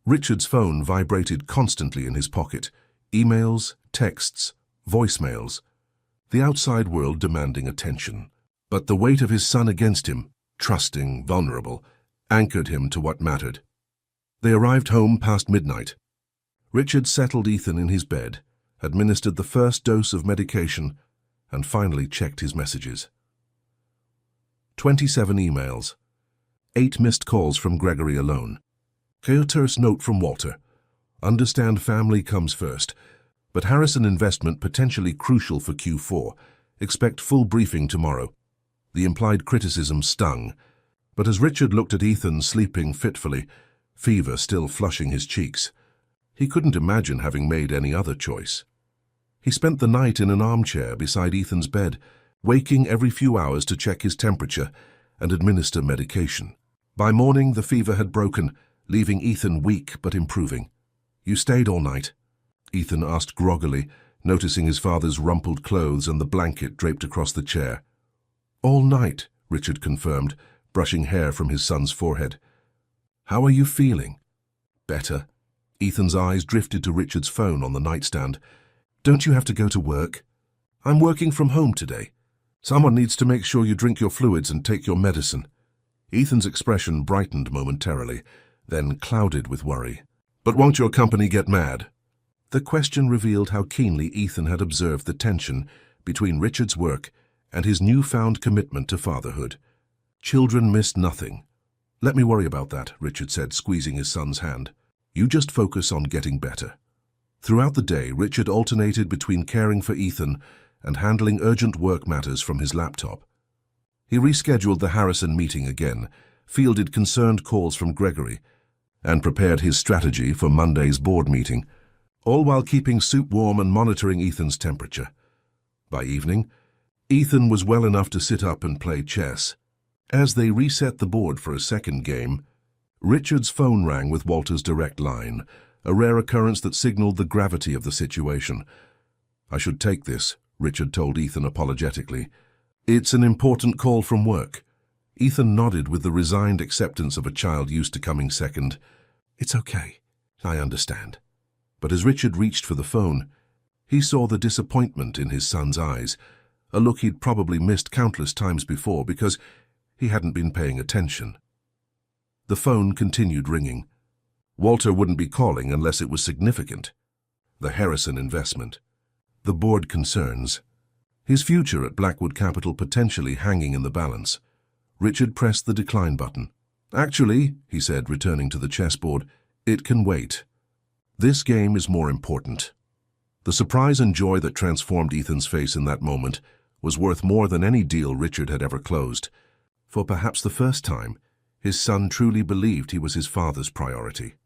Richard's phone vibrated constantly in his pocket. Emails, texts, voicemails. The outside world demanding attention. But the weight of his son against him, trusting, vulnerable, anchored him to what mattered. They arrived home past midnight. Richard settled Ethan in his bed, administered the first dose of medication, and finally checked his messages. 27 emails. 8 missed calls from Gregory alone. A terse note from Walter. Understand family comes first, but Harrison investment potentially crucial for Q4. Expect full briefing tomorrow. The implied criticism stung, but as Richard looked at Ethan sleeping fitfully, fever still flushing his cheeks, he couldn't imagine having made any other choice. He spent the night in an armchair beside Ethan's bed, waking every few hours to check his temperature and administer medication. By morning, the fever had broken, leaving Ethan weak but improving. You stayed all night? Ethan asked groggily, noticing his father's rumpled clothes and the blanket draped across the chair. All night, Richard confirmed, brushing hair from his son's forehead. How are you feeling? Better. Ethan's eyes drifted to Richard's phone on the nightstand. Don't you have to go to work? I'm working from home today. Someone needs to make sure you drink your fluids and take your medicine. Ethan's expression brightened momentarily, then clouded with worry. But won't your company get mad? The question revealed how keenly Ethan had observed the tension between Richard's work and his newfound commitment to fatherhood. Children missed nothing. Let me worry about that, Richard said, squeezing his son's hand. You just focus on getting better. Throughout the day, Richard alternated between caring for Ethan and handling urgent work matters from his laptop. He rescheduled the Harrison meeting again, fielded concerned calls from Gregory, and prepared his strategy for Monday's board meeting, all while keeping soup warm and monitoring Ethan's temperature. By evening, Ethan was well enough to sit up and play chess. As they reset the board for a second game, Richard's phone rang with Walter's direct line, a rare occurrence that signaled the gravity of the situation. I should take this, Richard told Ethan apologetically. It's an important call from work. Ethan nodded with the resigned acceptance of a child used to coming second. It's okay. I understand. But as Richard reached for the phone, he saw the disappointment in his son's eyes, a look he'd probably missed countless times before because he hadn't been paying attention. The phone continued ringing. Walter wouldn't be calling unless it was significant. The Harrison investment. The board concerns. his future at Blackwood Capital potentially hanging in the balance. Richard pressed the decline button. "Actually," he said, returning to the chessboard, "it can wait. This game is more important." The surprise and joy that transformed Ethan's face in that moment was worth more than any deal Richard had ever closed. For perhaps the first time, his son truly believed he was his father's priority.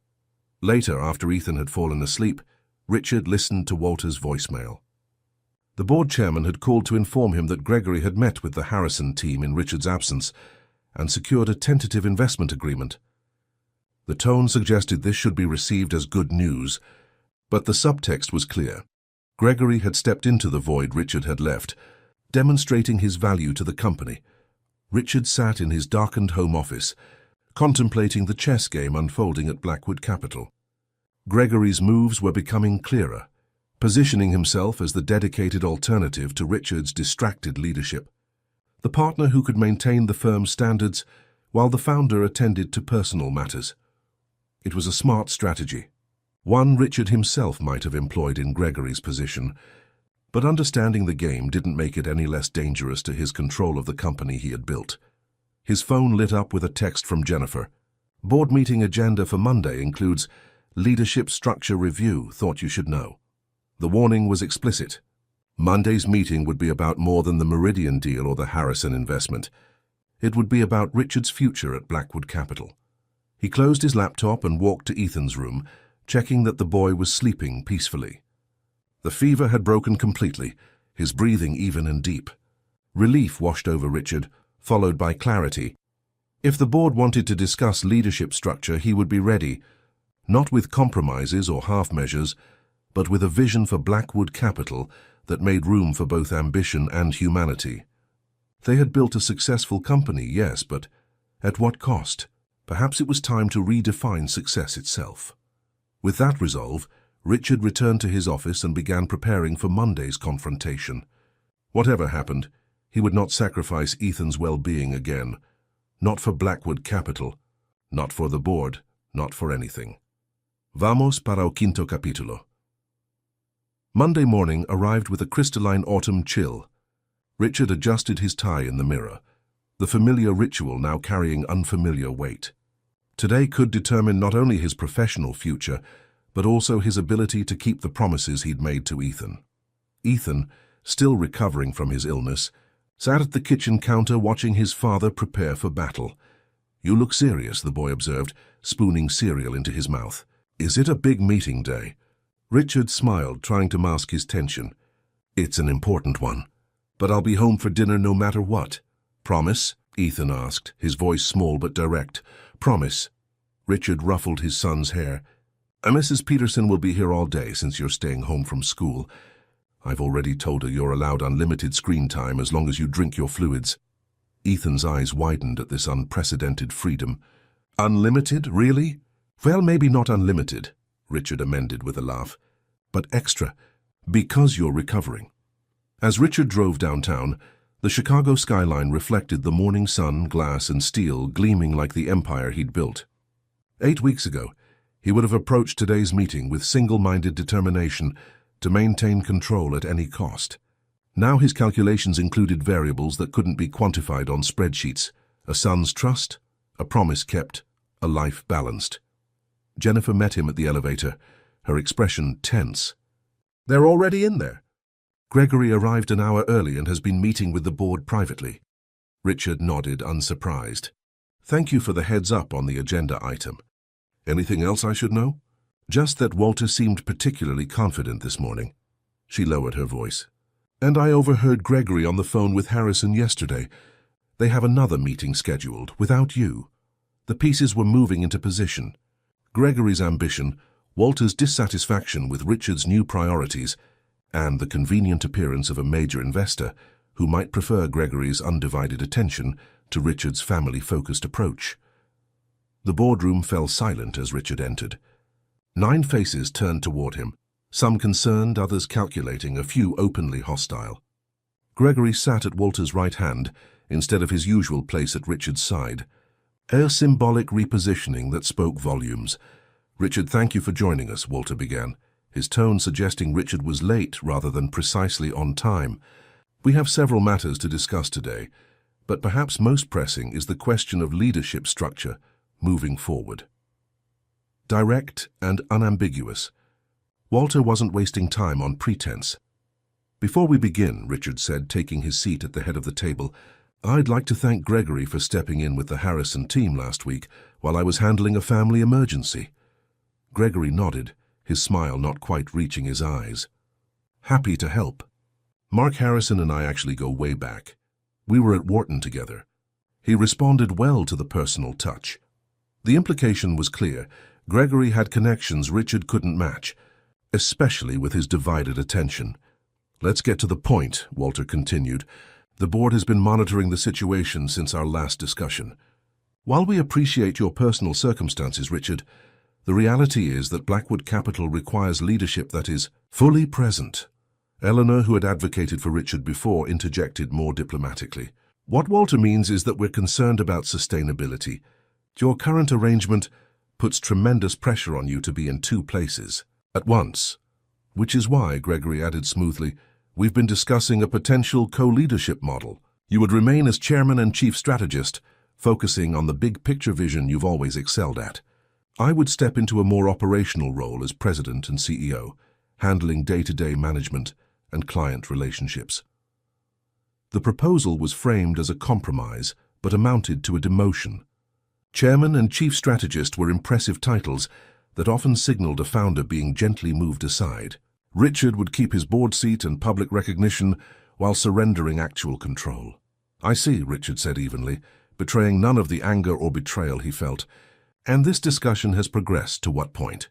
Later, after Ethan had fallen asleep, Richard listened to Walter's voicemail. The board chairman had called to inform him that Gregory had met with the Harrison team in Richard's absence and secured a tentative investment agreement. The tone suggested this should be received as good news, but the subtext was clear. Gregory had stepped into the void Richard had left, demonstrating his value to the company. Richard sat in his darkened home office, contemplating the chess game unfolding at Blackwood Capital. Gregory's moves were becoming clearer, positioning himself as the dedicated alternative to Richard's distracted leadership. The partner who could maintain the firm's standards while the founder attended to personal matters. It was a smart strategy, one Richard himself might have employed in Gregory's position, but understanding the game didn't make it any less dangerous to his control of the company he had built. His phone lit up with a text from Jennifer. "Board meeting agenda for Monday includes leadership structure review, thought you should know." The warning was explicit. Monday's meeting would be about more than the Meridian deal or the Harrison investment. It would be about Richard's future at Blackwood Capital. He closed his laptop and walked to Ethan's room, checking that the boy was sleeping peacefully. The fever had broken completely, his breathing even and deep. Relief washed over Richard, followed by clarity. If the board wanted to discuss leadership structure, he would be ready, not with compromises or half-measures, but with a vision for Blackwood Capital that made room for both ambition and humanity. They had built a successful company, yes, but at what cost? Perhaps it was time to redefine success itself. With that resolve, Richard returned to his office and began preparing for Monday's confrontation. Whatever happened, he would not sacrifice Ethan's well-being again. Not for Blackwood Capital, not for the board, not for anything. Vamos para o quinto capítulo. Monday morning arrived with a crystalline autumn chill. Richard adjusted his tie in the mirror, the familiar ritual now carrying unfamiliar weight. Today could determine not only his professional future, but also his ability to keep the promises he'd made to Ethan. Ethan, still recovering from his illness, sat at the kitchen counter watching his father prepare for battle. "You look serious," the boy observed, spooning cereal into his mouth. "Is it a big meeting day?" Richard smiled, trying to mask his tension. "It's an important one, but I'll be home for dinner no matter what." "Promise?" Ethan asked, his voice small but direct. "Promise." Richard ruffled his son's hair. "Mrs. Peterson will be here all day since you're staying home from school. I've already told her you're allowed unlimited screen time as long as you drink your fluids." Ethan's eyes widened at this unprecedented freedom. "Unlimited, really?" "Well, maybe not unlimited," Richard amended with a laugh, "but extra, because you're recovering." As Richard drove downtown, the Chicago skyline reflected the morning sun, glass and steel gleaming like the empire he'd built. 8 weeks ago, he would have approached today's meeting with single-minded determination to maintain control at any cost. Now his calculations included variables that couldn't be quantified on spreadsheets: a son's trust, a promise kept, a life balanced. Jennifer met him at the elevator, her expression tense. "They're already in there." "Gregory arrived an hour early and has been meeting with the board privately." Richard nodded, unsurprised. "Thank you for the heads up on the agenda item. Anything else I should know?" "Just that Walter seemed particularly confident this morning." She lowered her voice. "And I overheard Gregory on the phone with Harrison yesterday. They have another meeting scheduled, without you." The pieces were moving into position. Gregory's ambition, Walter's dissatisfaction with Richard's new priorities, and the convenient appearance of a major investor who might prefer Gregory's undivided attention to Richard's family-focused approach. The boardroom fell silent as Richard entered. 9 faces turned toward him, some concerned, others calculating, a few openly hostile. Gregory sat at Walter's right hand instead of his usual place at Richard's side. A symbolic repositioning that spoke volumes. "Richard, thank you for joining us," Walter began, his tone suggesting Richard was late rather than precisely on time. We have several matters to discuss today, but perhaps most pressing is the question of leadership structure moving forward. Direct and unambiguous, Walter wasn't wasting time on pretense. "Before we begin," Richard said, taking his seat at the head of the table, "I'd like to thank Gregory for stepping in with the Harrison team last week while I was handling a family emergency." Gregory nodded, his smile not quite reaching his eyes. "Happy to help. Mark Harrison and I actually go way back. We were at Wharton together." He responded well to the personal touch. The implication was clear. Gregory had connections Richard couldn't match, especially with his divided attention. "Let's get to the point," Walter continued. "The board has been monitoring the situation since our last discussion. While we appreciate your personal circumstances, Richard, the reality is that Blackwood Capital requires leadership that is fully present." Eleanor, who had advocated for Richard before, interjected more diplomatically. "What Walter means is that we're concerned about sustainability. Your current arrangement puts tremendous pressure on you to be in two places at once. Which is why," Gregory added smoothly, "we've been discussing a potential co-leadership model. You would remain as chairman and chief strategist, focusing on the big picture vision you've always excelled at. I would step into a more operational role as president and CEO, handling day-to-day management and client relationships." The proposal was framed as a compromise, but amounted to a demotion. Chairman and chief strategist were impressive titles that often signaled a founder being gently moved aside. Richard would keep his board seat and public recognition while surrendering actual control. "I see," Richard said evenly, betraying none of the anger or betrayal he felt. "And this discussion has progressed to what point?"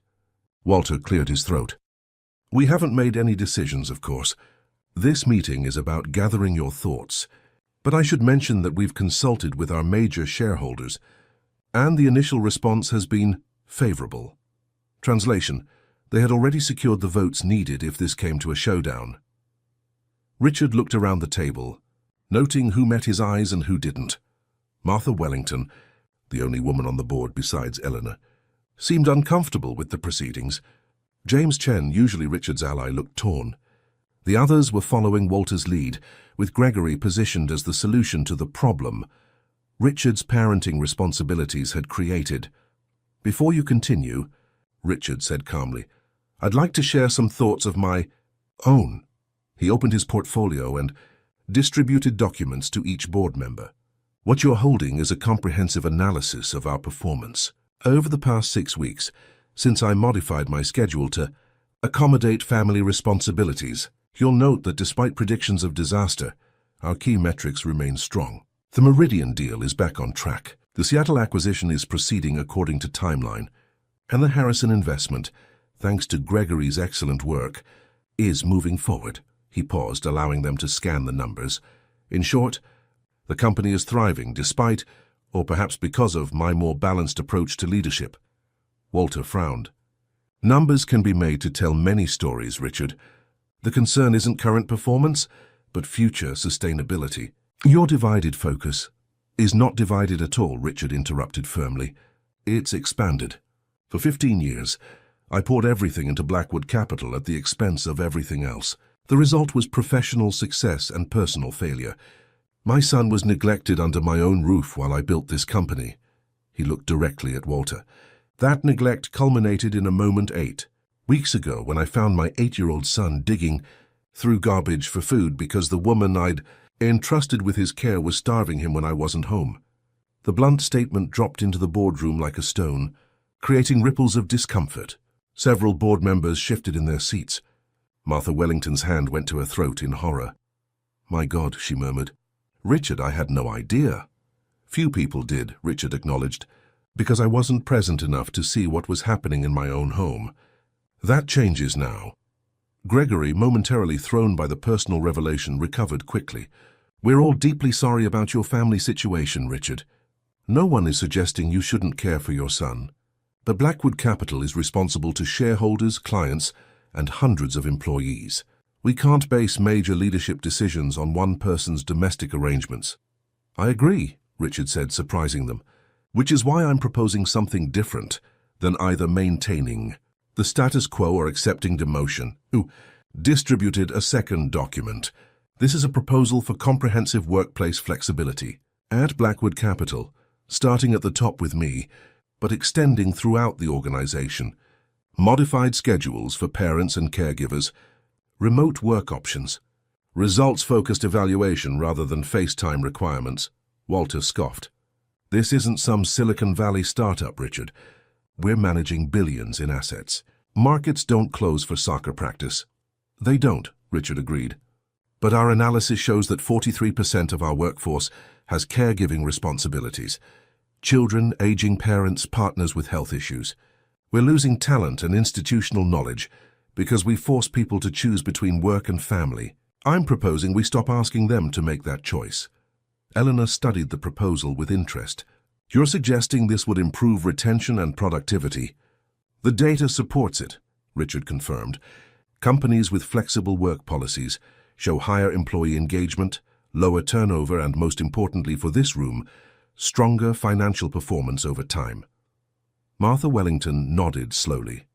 Walter cleared his throat. "We haven't made any decisions, of course. This meeting is about gathering your thoughts. But I should mention that we've consulted with our major shareholders, and the initial response has been favorable." Translation: they had already secured the votes needed if this came to a showdown. Richard looked around the table, noting who met his eyes and who didn't. Martha Wellington, the only woman on the board besides Eleanor, seemed uncomfortable with the proceedings. James Chen, usually Richard's ally, looked torn. The others were following Walter's lead, with Gregory positioned as the solution to the problem Richard's parenting responsibilities had created. "Before you continue," Richard said calmly, "I'd like to share some thoughts of my own." He opened his portfolio and distributed documents to each board member. "What you're holding is a comprehensive analysis of our performance over the past 6 weeks, since I modified my schedule to accommodate family responsibilities. You'll note that despite predictions of disaster, our key metrics remain strong. The Meridian deal is back on track. The Seattle acquisition is proceeding according to timeline, and the Harrison investment, thanks to Gregory's excellent work, is moving forward." He paused, allowing them to scan the numbers. "In short, the company is thriving despite, or perhaps because of, my more balanced approach to leadership." Walter frowned. "Numbers can be made to tell many stories, Richard. The concern isn't current performance, but future sustainability." "Your divided focus is not divided at all," Richard interrupted firmly. "It's expanded. For 15 years, I poured everything into Blackwood Capital at the expense of everything else. The result was professional success and personal failure. My son was neglected under my own roof while I built this company." He looked directly at Walter. "That neglect culminated in a moment 8 weeks ago when I found my 8-year-old son digging through garbage for food because the woman I'd entrusted with his care was starving him when I wasn't home." The blunt statement dropped into the boardroom like a stone, creating ripples of discomfort. Several board members shifted in their seats. Martha Wellington's hand went to her throat in horror. "My God," she murmured. "Richard, I had no idea." "Few people did," Richard acknowledged, "because I wasn't present enough to see what was happening in my own home. That changes now." Gregory, momentarily thrown by the personal revelation, recovered quickly. "We're all deeply sorry about your family situation, Richard. No one is suggesting you shouldn't care for your son. But Blackwood Capital is responsible to shareholders, clients, and hundreds of employees. We can't base major leadership decisions on one person's domestic arrangements." "I agree," Richard said, surprising them, "which is why I'm proposing something different than either maintaining the status quo or accepting demotion." Distributed a second document. This is a proposal for comprehensive workplace flexibility. At Blackwood Capital, starting at the top with me, but extending throughout the organization. Modified schedules for parents and caregivers, remote work options, results-focused evaluation rather than FaceTime requirements. Walter scoffed. This isn't some Silicon Valley startup, Richard. We're managing billions in assets. Markets don't close for soccer practice. They don't, Richard agreed. But our analysis shows that 43% of our workforce has caregiving responsibilities. Children, aging parents, partners with health issues. We're losing talent and institutional knowledge because we force people to choose between work and family. I'm proposing we stop asking them to make that choice. Eleanor studied the proposal with interest. You're suggesting this would improve retention and productivity? The data supports it, Richard confirmed. Companies with flexible work policies show higher employee engagement, lower turnover, and most importantly for this room, stronger financial performance over time. Martha Wellington nodded slowly.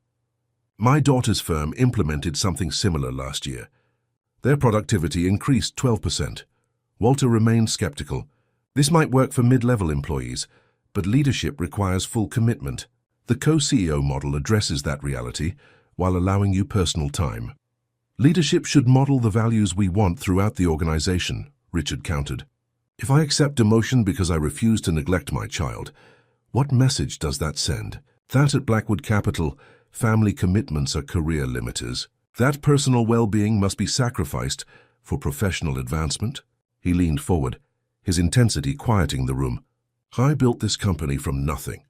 My daughter's firm implemented something similar last year. Their productivity increased 12%. Walter remained skeptical. This might work for mid-level employees, but leadership requires full commitment. The co-CEO model addresses that reality while allowing you personal time. Leadership should model the values we want throughout the organization, Richard countered. If I accept demotion because I refuse to neglect my child, what message does that send? That at Blackwood Capital, family commitments are career limiters. That personal well-being must be sacrificed for professional advancement? He leaned forward, his intensity quieting the room. I built this company from nothing.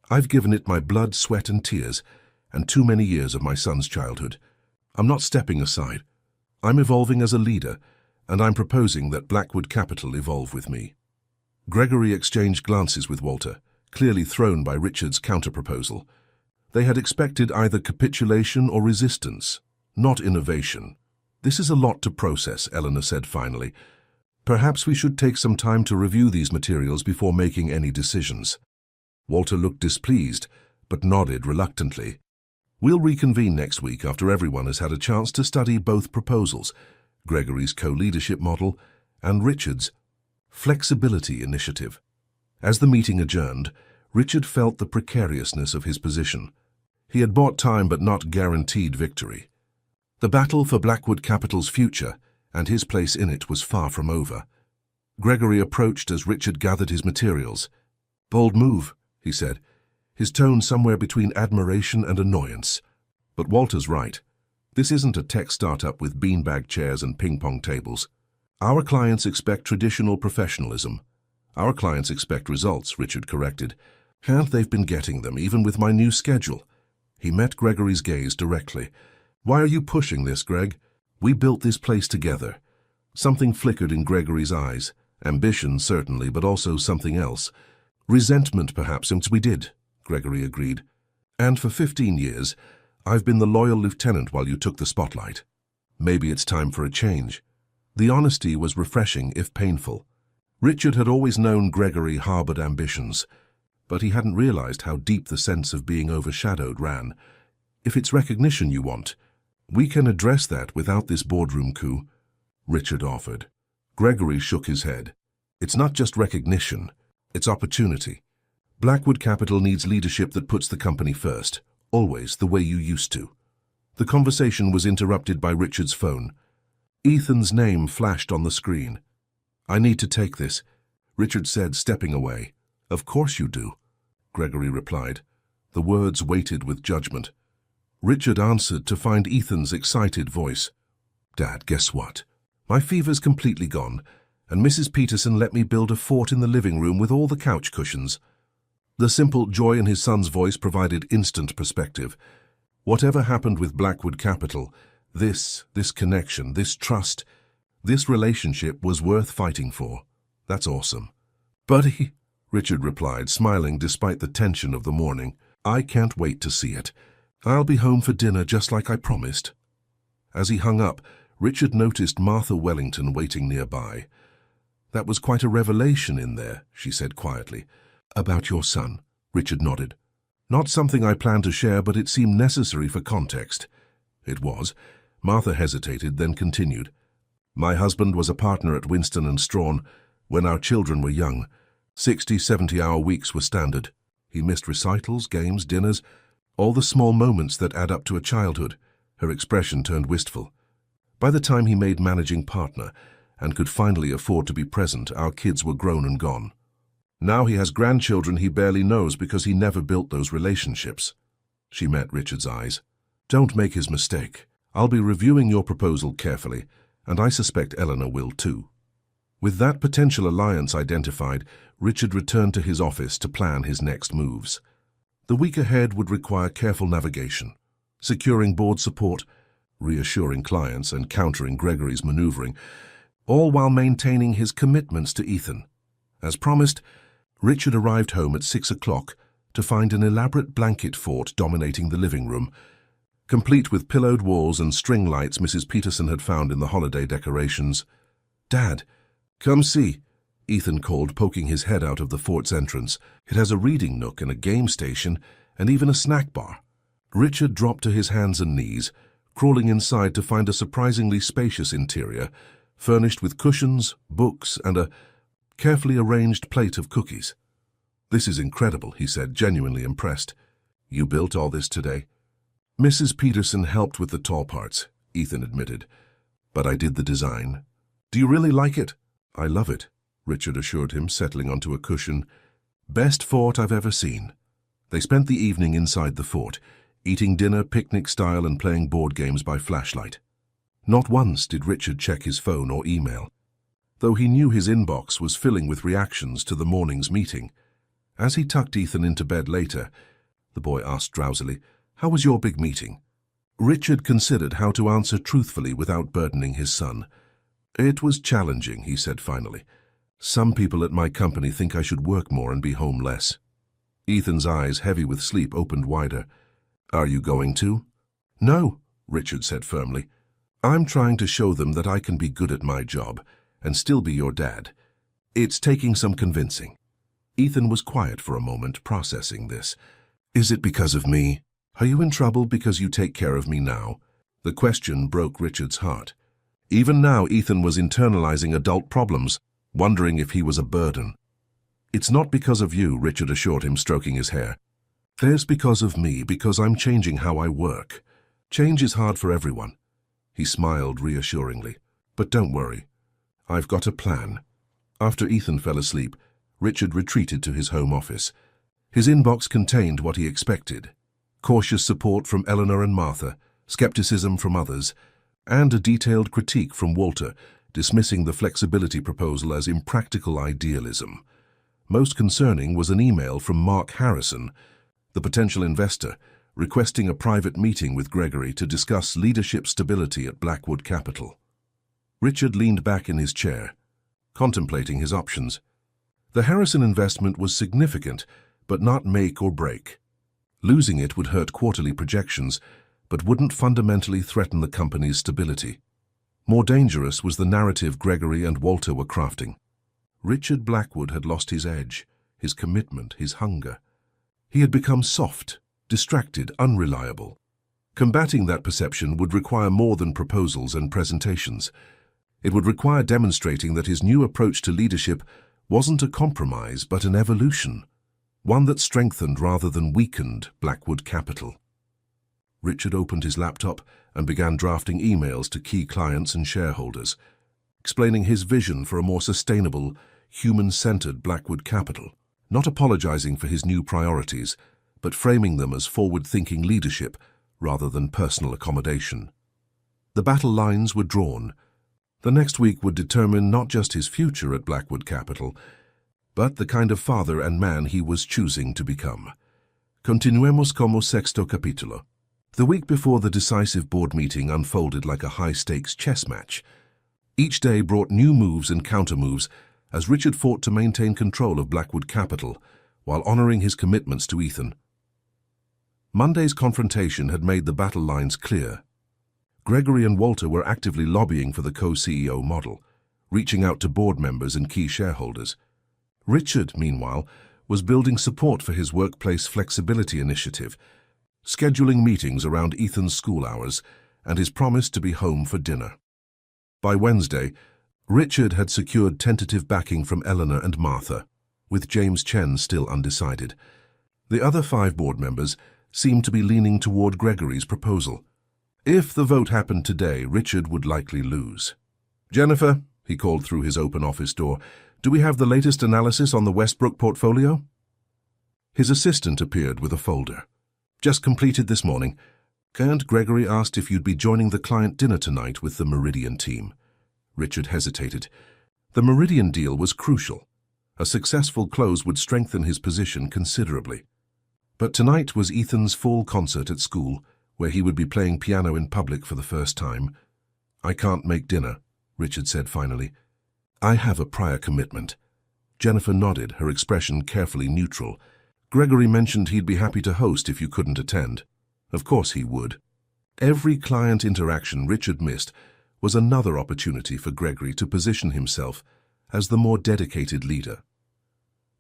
I've given it my blood, sweat, and tears, and too many years of my son's childhood. I'm not stepping aside. I'm evolving as a leader, and I'm proposing that Blackwood Capital evolve with me. Gregory exchanged glances with Walter, clearly thrown by Richard's counterproposal. They had expected either capitulation or resistance, not innovation. This is a lot to process, Eleanor said finally. Perhaps we should take some time to review these materials before making any decisions. Walter looked displeased, but nodded reluctantly. We'll reconvene next week after everyone has had a chance to study both proposals, Gregory's co-leadership model and Richard's flexibility initiative. As the meeting adjourned, Richard felt the precariousness of his position. He had bought time but not guaranteed victory. The battle for Blackwood Capital's future and his place in it was far from over. Gregory approached as Richard gathered his materials. Bold move, he said, his tone somewhere between admiration and annoyance. But Walter's right. This isn't a tech startup with beanbag chairs and ping-pong tables. Our clients expect traditional professionalism. Our clients expect results, Richard corrected. And they've been getting them, even with my new schedule. He met Gregory's gaze directly. Why are you pushing this, Greg? We built this place together. Something flickered in Gregory's eyes. Ambition, certainly, but also something else. Resentment, perhaps, since we did, Gregory agreed. And for 15 years, I've been the loyal lieutenant while you took the spotlight. Maybe it's time for a change. The honesty was refreshing, if painful. Richard had always known Gregory harbored ambitions, but he hadn't realized how deep the sense of being overshadowed ran. If it's recognition you want, we can address that without this boardroom coup, Richard offered. Gregory shook his head. It's not just recognition, it's opportunity. Blackwood Capital needs leadership that puts the company first, always the way you used to. The conversation was interrupted by Richard's phone. Ethan's name flashed on the screen. I need to take this, Richard said, stepping away. Of course you do, Gregory replied. The words weighted with judgment. Richard answered to find Ethan's excited voice. Dad, guess what? My fever's completely gone, and Mrs. Peterson let me build a fort in the living room with all the couch cushions. The simple joy in his son's voice provided instant perspective. Whatever happened with Blackwood Capital, this connection, this trust, this relationship was worth fighting for. That's awesome. Buddy, Richard replied, smiling despite the tension of the morning. I can't wait to see it. I'll be home for dinner just like I promised. As he hung up, Richard noticed Martha Wellington waiting nearby. That was quite a revelation in there, she said quietly. About your son, Richard nodded. Not something I planned to share, but it seemed necessary for context. It was. Martha hesitated, then continued. My husband was a partner at Winston & Strawn when our children were young. 60, 70-hour weeks were standard. He missed recitals, games, dinners, all the small moments that add up to a childhood. Her expression turned wistful. By the time he made managing partner and could finally afford to be present, our kids were grown and gone. Now he has grandchildren he barely knows because he never built those relationships. She met Richard's eyes. Don't make his mistake. I'll be reviewing your proposal carefully, and I suspect Eleanor will too. With that potential alliance identified, Richard returned to his office to plan his next moves. The week ahead would require careful navigation, securing board support, reassuring clients, and countering Gregory's maneuvering, all while maintaining his commitments to Ethan. As promised, Richard arrived home at 6 o'clock to find an elaborate blanket fort dominating the living room, complete with pillowed walls and string lights Mrs. Peterson had found in the holiday decorations. "Dad, come see," Ethan called, poking his head out of the fort's entrance. "It has a reading nook and a game station and even a snack bar." Richard dropped to his hands and knees, crawling inside to find a surprisingly spacious interior, furnished with cushions, books, and a carefully arranged plate of cookies. "This is incredible," he said, genuinely impressed. "You built all this today?" "Mrs. Peterson helped with the tall parts," Ethan admitted, "but I did the design." "Do you really like it?" "I love it," Richard assured him, settling onto a cushion. "Best fort I've ever seen." They spent the evening inside the fort, eating dinner picnic-style and playing board games by flashlight. Not once did Richard check his phone or email, though he knew his inbox was filling with reactions to the morning's meeting. As he tucked Ethan into bed later, the boy asked drowsily, "How was your big meeting?" Richard considered how to answer truthfully without burdening his son. "It was challenging," he said finally. "Some people at my company think I should work more and be home less." Ethan's eyes, heavy with sleep, opened wider. "Are you going to?" "No," Richard said firmly. "I'm trying to show them that I can be good at my job and still be your dad. It's taking some convincing." Ethan was quiet for a moment, processing this. "Is it because of me? Are you in trouble because you take care of me now?" The question broke Richard's heart. Even now, Ethan was internalizing adult problems, wondering if he was a burden. "It's not because of you," Richard assured him, stroking his hair. "There's because of me, because I'm changing how I work. Change is hard for everyone." He smiled reassuringly. "But don't worry. I've got a plan." After Ethan fell asleep, Richard retreated to his home office. His inbox contained what he expected: cautious support from Eleanor and Martha, skepticism from others, and a detailed critique from Walter, dismissing the flexibility proposal as impractical idealism. Most concerning was an email from Mark Harrison, the potential investor, requesting a private meeting with Gregory to discuss leadership stability at Blackwood Capital. Richard leaned back in his chair, contemplating his options. The Harrison investment was significant, but not make or break. Losing it would hurt quarterly projections, but wouldn't fundamentally threaten the company's stability. More dangerous was the narrative Gregory and Walter were crafting. Richard Blackwood had lost his edge, his commitment, his hunger. He had become soft, distracted, unreliable. Combating that perception would require more than proposals and presentations. It would require demonstrating that his new approach to leadership wasn't a compromise but an evolution, one that strengthened rather than weakened Blackwood Capital. Richard opened his laptop and began drafting emails to key clients and shareholders, explaining his vision for a more sustainable, human-centered Blackwood Capital, not apologizing for his new priorities, but framing them as forward-thinking leadership rather than personal accommodation. The battle lines were drawn. The next week would determine not just his future at Blackwood Capital, but the kind of father and man he was choosing to become. Continuemos como sexto capítulo. The week before the decisive board meeting unfolded like a high-stakes chess match. Each day brought new moves and counter-moves as Richard fought to maintain control of Blackwood Capital while honoring his commitments to Ethan. Monday's confrontation had made the battle lines clear. Gregory and Walter were actively lobbying for the co-CEO model, reaching out to board members and key shareholders. Richard, meanwhile, was building support for his workplace flexibility initiative, scheduling meetings around Ethan's school hours and his promise to be home for dinner. By Wednesday, Richard had secured tentative backing from Eleanor and Martha, with James Chen still undecided. The other 5 board members seemed to be leaning toward Gregory's proposal. If the vote happened today, Richard would likely lose. "Jennifer," he called through his open office door, "do we have the latest analysis on the Westbrook portfolio?" His assistant appeared with a folder. "Just completed this morning. And Gregory asked if you'd be joining the client dinner tonight with the Meridian team." Richard hesitated. The Meridian deal was crucial. A successful close would strengthen his position considerably. But tonight was Ethan's fall concert at school, where he would be playing piano in public for the first time. "I can't make dinner," Richard said finally. "I have a prior commitment." Jennifer nodded, her expression carefully neutral. "Gregory mentioned he'd be happy to host if you couldn't attend." Of course he would. Every client interaction Richard missed was another opportunity for Gregory to position himself as the more dedicated leader.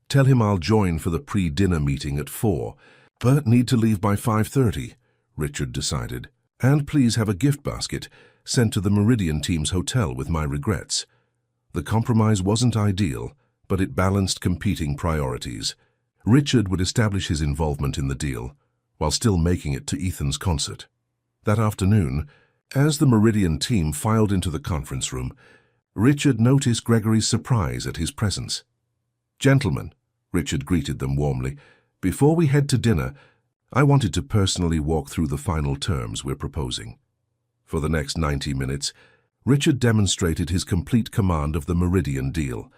"Tell him I'll join for the pre-dinner meeting at 4, but need to leave by 5:30, Richard decided. "And please have a gift basket sent to the Meridian team's hotel with my regrets." The compromise wasn't ideal, but it balanced competing priorities. Richard would establish his involvement in the deal, while still making it to Ethan's concert. That afternoon, as the Meridian team filed into the conference room, Richard noticed Gregory's surprise at his presence. "Gentlemen," Richard greeted them warmly, "before we head to dinner, I wanted to personally walk through the final terms we're proposing." For the next 90 minutes, Richard demonstrated his complete command of the Meridian deal,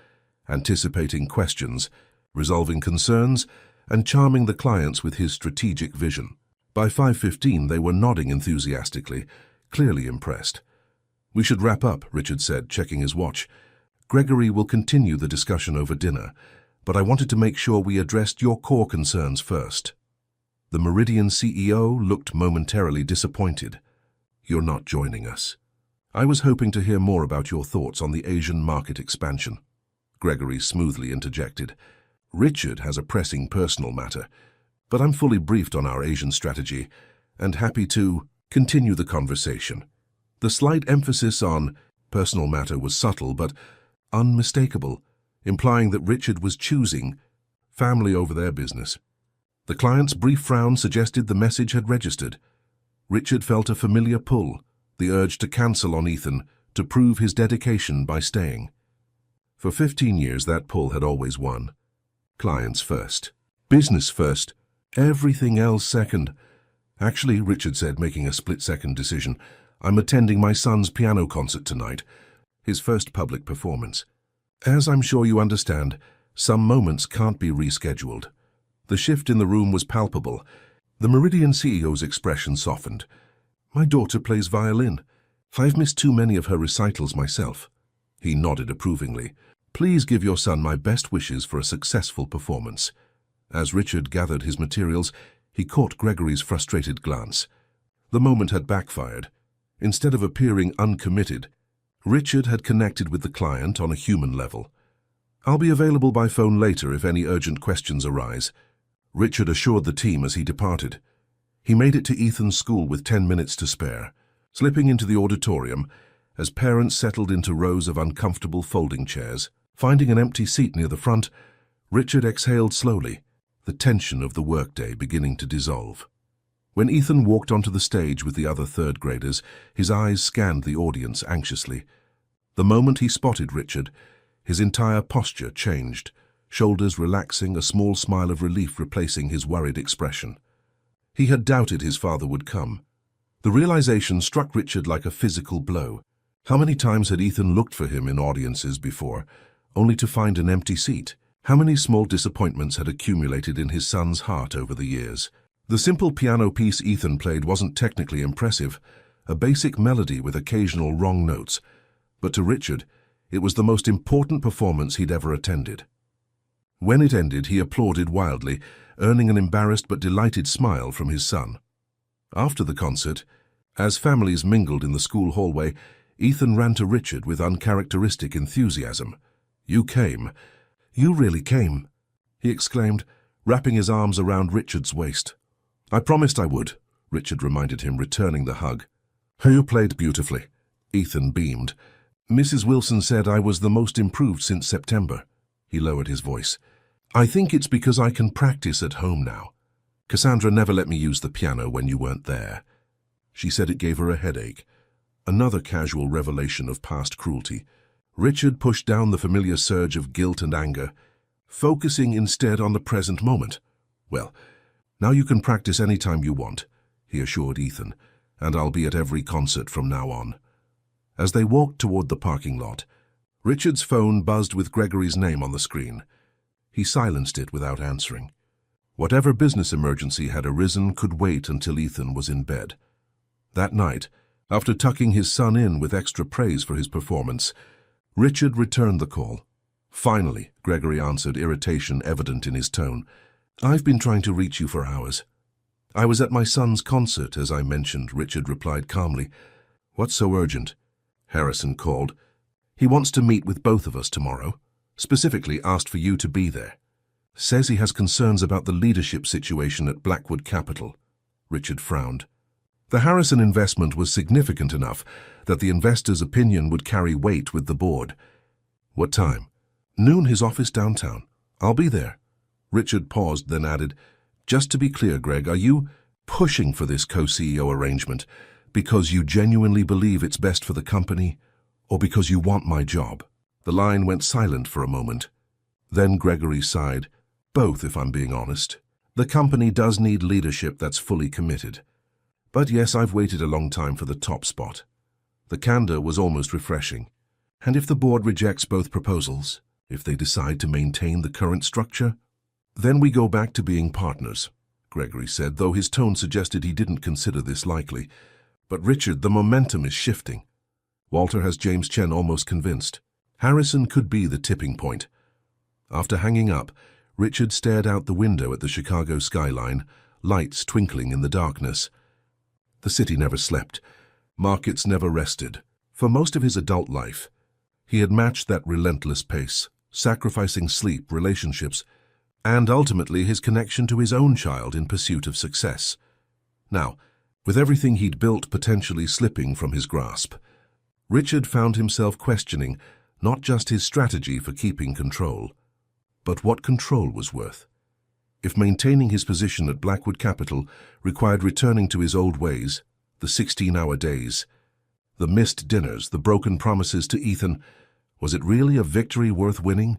anticipating questions, resolving concerns, and charming the clients with his strategic vision. By 5:15, they were nodding enthusiastically, clearly impressed. "We should wrap up," Richard said, checking his watch. "Gregory will continue the discussion over dinner, but I wanted to make sure we addressed your core concerns first." The Meridian CEO looked momentarily disappointed. "You're not joining us. I was hoping to hear more about your thoughts on the Asian market expansion." Gregory smoothly interjected. "Richard has a pressing personal matter, but I'm fully briefed on our Asian strategy and happy to continue the conversation." The slight emphasis on personal matter was subtle but unmistakable, implying that Richard was choosing family over their business. The client's brief frown suggested the message had registered. Richard felt a familiar pull, the urge to cancel on Ethan, to prove his dedication by staying. For 15 years, that pull had always won. Clients first. Business first. Everything else second. "Actually," Richard said, making a split-second decision, "I'm attending my son's piano concert tonight, his first public performance. As I'm sure you understand, some moments can't be rescheduled." The shift in the room was palpable. The Meridian CEO's expression softened. "My daughter plays violin. I've missed too many of her recitals myself." He nodded approvingly. "Please give your son my best wishes for a successful performance." As Richard gathered his materials, he caught Gregory's frustrated glance. The moment had backfired. Instead of appearing uncommitted, Richard had connected with the client on a human level. "I'll be available by phone later if any urgent questions arise," Richard assured the team as he departed. He made it to Ethan's school with 10 minutes to spare. Slipping into the auditorium, as parents settled into rows of uncomfortable folding chairs, finding an empty seat near the front, Richard exhaled slowly, the tension of the workday beginning to dissolve. When Ethan walked onto the stage with the other third graders, his eyes scanned the audience anxiously. The moment he spotted Richard, his entire posture changed, shoulders relaxing, a small smile of relief replacing his worried expression. He had doubted his father would come. The realization struck Richard like a physical blow. How many times had Ethan looked for him in audiences before, only to find an empty seat? How many small disappointments had accumulated in his son's heart over the years? The simple piano piece Ethan played wasn't technically impressive, a basic melody with occasional wrong notes, but to Richard, it was the most important performance he'd ever attended. When it ended, he applauded wildly, earning an embarrassed but delighted smile from his son. After the concert, as families mingled in the school hallway, Ethan ran to Richard with uncharacteristic enthusiasm. "You came. You really came," he exclaimed, wrapping his arms around Richard's waist. "I promised I would," Richard reminded him, returning the hug. "You played beautifully," Ethan beamed. Mrs. Wilson said I was the most improved since September. He lowered his voice. I think it's because I can practice at home now. Cassandra never let me use the piano when you weren't there. She said it gave her a headache. Another casual revelation of past cruelty. Richard pushed down the familiar surge of guilt and anger, focusing instead on the present moment. Well, now you can practice any time you want, he assured Ethan, and I'll be at every concert from now on. As they walked toward the parking lot, Richard's phone buzzed with Gregory's name on the screen. He silenced it without answering. Whatever business emergency had arisen could wait until Ethan was in bed. That night, after tucking his son in with extra praise for his performance, Richard returned the call. Finally, Gregory answered, irritation evident in his tone. I've been trying to reach you for hours. I was at my son's concert, as I mentioned, Richard replied calmly. What's so urgent? Harrison called. He wants to meet with both of us tomorrow. Specifically asked for you to be there. Says he has concerns about the leadership situation at Blackwood Capital. Richard frowned. The Harrison investment was significant enough that the investor's opinion would carry weight with the board. What time? Noon, his office downtown. I'll be there. Richard paused, then added, just to be clear, Greg, are you pushing for this co-CEO arrangement because you genuinely believe it's best for the company, or because you want my job? The line went silent for a moment. Then Gregory sighed. Both, if I'm being honest. The company does need leadership that's fully committed. But yes, I've waited a long time for the top spot. The candor was almost refreshing. And if the board rejects both proposals, if they decide to maintain the current structure, then we go back to being partners, Gregory said, though his tone suggested he didn't consider this likely. But Richard, the momentum is shifting. Walter has James Chen almost convinced. Harrison could be the tipping point. After hanging up, Richard stared out the window at the Chicago skyline, lights twinkling in the darkness. The city never slept. Markets never rested. For most of his adult life, he had matched that relentless pace, sacrificing sleep, relationships, and ultimately his connection to his own child in pursuit of success. Now, with everything he'd built potentially slipping from his grasp, Richard found himself questioning not just his strategy for keeping control, but what control was worth. If maintaining his position at Blackwood Capital required returning to his old ways, the 16-hour days, the missed dinners, the broken promises to Ethan, was it really a victory worth winning?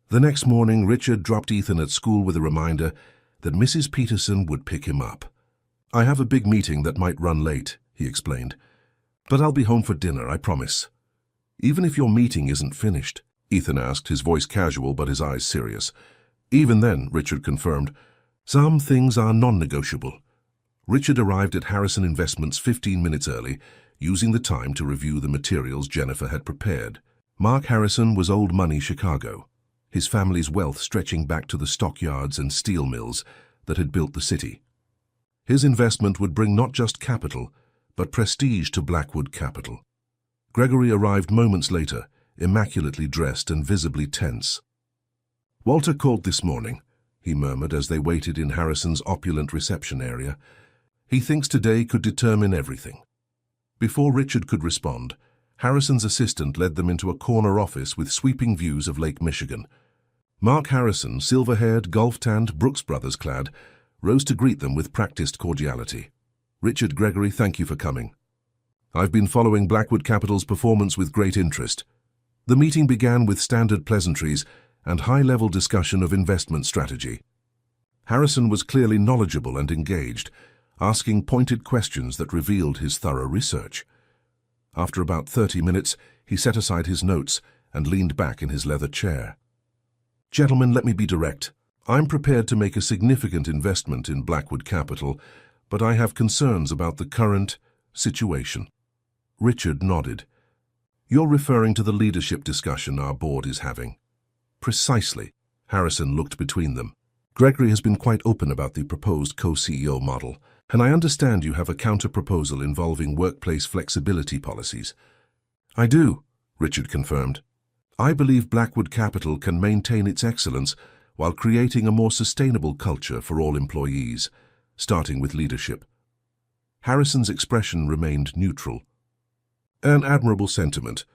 The next morning, Richard dropped Ethan at school with a reminder that Mrs. Peterson would pick him up. I have a big meeting that might run late, he explained, but I'll be home for dinner, I promise. Even if your meeting isn't finished, Ethan asked, his voice casual but his eyes serious. Even then, Richard confirmed, some things are non-negotiable. Richard arrived at Harrison Investments 15 minutes early, using the time to review the materials Jennifer had prepared. Mark Harrison was old money Chicago, his family's wealth stretching back to the stockyards and steel mills that had built the city. His investment would bring not just capital, but prestige to Blackwood Capital. Gregory arrived moments later, immaculately dressed and visibly tense. Walter called this morning, he murmured as they waited in Harrison's opulent reception area. He thinks today could determine everything. Before Richard could respond, Harrison's assistant led them into a corner office with sweeping views of Lake Michigan. Mark Harrison, silver-haired, golf-tanned, Brooks Brothers clad, rose to greet them with practiced cordiality. Richard, Gregory, thank you for coming. I've been following Blackwood Capital's performance with great interest. The meeting began with standard pleasantries and high-level discussion of investment strategy. Harrison was clearly knowledgeable and engaged, asking pointed questions that revealed his thorough research. After about 30 minutes, he set aside his notes and leaned back in his leather chair. Gentlemen, let me be direct. I'm prepared to make a significant investment in Blackwood Capital, but I have concerns about the current situation. Richard nodded. You're referring to the leadership discussion our board is having. Precisely. Harrison looked between them. Gregory has been quite open about the proposed co-CEO model, and I understand you have a counter-proposal involving workplace flexibility policies. I do, Richard confirmed. I believe Blackwood Capital can maintain its excellence while creating a more sustainable culture for all employees, starting with leadership. Harrison's expression remained neutral. An admirable sentiment,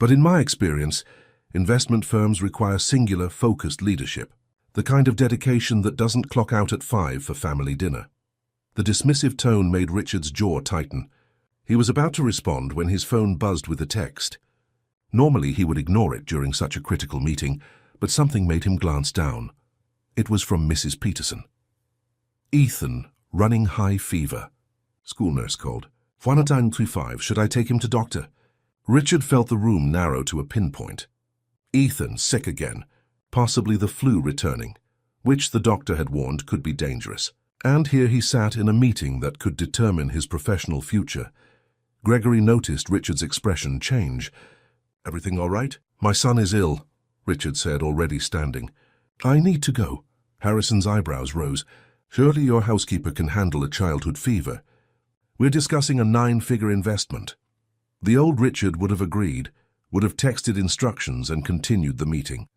But in my experience, investment firms require singular, focused leadership, the kind of dedication that doesn't clock out at 5 for family dinner. The dismissive tone made Richard's jaw tighten. He was about to respond when his phone buzzed with a text. Normally he would ignore it during such a critical meeting, but something made him glance down. It was from Mrs. Peterson. Ethan, running high fever. School nurse called. 135, should I take him to doctor? Richard felt the room narrow to a pinpoint. Ethan, sick again, possibly the flu returning, which the doctor had warned could be dangerous. And here he sat in a meeting that could determine his professional future. Gregory noticed Richard's expression change. Everything all right? My son is ill, Richard said, already standing. I need to go. Harrison's eyebrows rose. Surely your housekeeper can handle a childhood fever. We're discussing a 9-figure investment. The old Richard would have agreed, would have texted instructions and continued the meeting.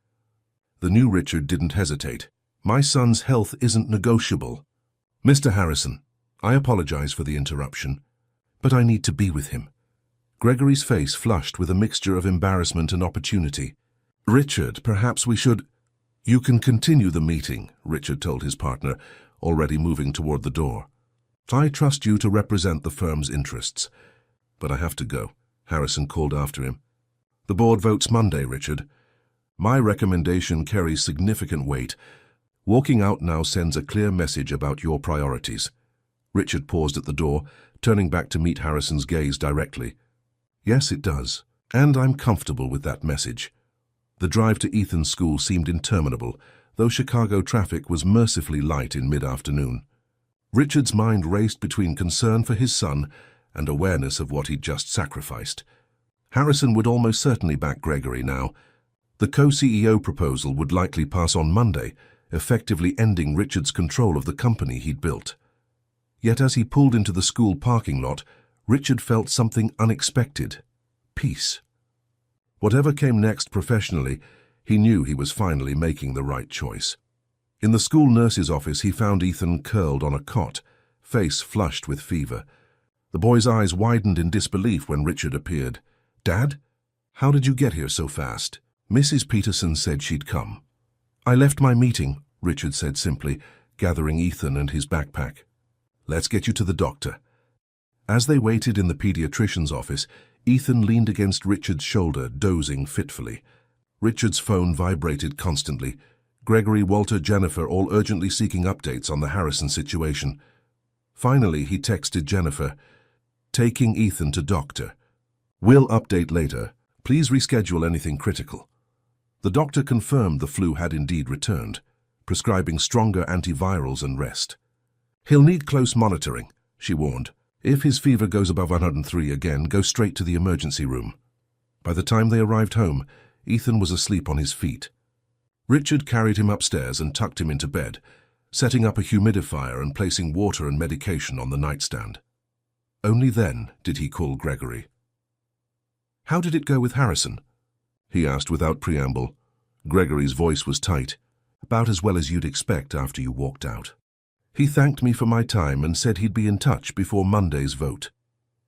The new Richard didn't hesitate. My son's health isn't negotiable. Mr. Harrison, I apologize for the interruption, but I need to be with him. Gregory's face flushed with a mixture of embarrassment and opportunity. Richard, perhaps we should... You can continue the meeting, Richard told his partner, already moving toward the door. I trust you to represent the firm's interests. But I have to go, Harrison called after him. The board votes Monday, Richard. My recommendation carries significant weight. Walking out now sends a clear message about your priorities. Richard paused at the door, turning back to meet Harrison's gaze directly. Yes, it does, and I'm comfortable with that message. The drive to Ethan's school seemed interminable, though Chicago traffic was mercifully light in mid-afternoon. Richard's mind raced between concern for his son and awareness of what he'd just sacrificed. Harrison would almost certainly back Gregory now. The co-CEO proposal would likely pass on Monday, effectively ending Richard's control of the company he'd built. Yet as he pulled into the school parking lot, Richard felt something unexpected. Peace. Whatever came next professionally, he knew he was finally making the right choice. In the school nurse's office, he found Ethan curled on a cot, face flushed with fever. The boy's eyes widened in disbelief when Richard appeared. Dad? How did you get here so fast? Mrs. Peterson said she'd come. I left my meeting, Richard said simply, gathering Ethan and his backpack. Let's get you to the doctor. As they waited in the pediatrician's office, Ethan leaned against Richard's shoulder, dozing fitfully. Richard's phone vibrated constantly. Gregory, Walter, Jennifer all urgently seeking updates on the Harrison situation. Finally, he texted Jennifer, taking Ethan to doctor. We'll update later. Please reschedule anything critical. The doctor confirmed the flu had indeed returned, prescribing stronger antivirals and rest. He'll need close monitoring, she warned. If his fever goes above 103 again, go straight to the emergency room. By the time they arrived home, Ethan was asleep on his feet. Richard carried him upstairs and tucked him into bed, setting up a humidifier and placing water and medication on the nightstand. Only then did he call Gregory. How did it go with Harrison? He asked without preamble. Gregory's voice was tight, about as well as you'd expect after you walked out. He thanked me for my time and said he'd be in touch before Monday's vote.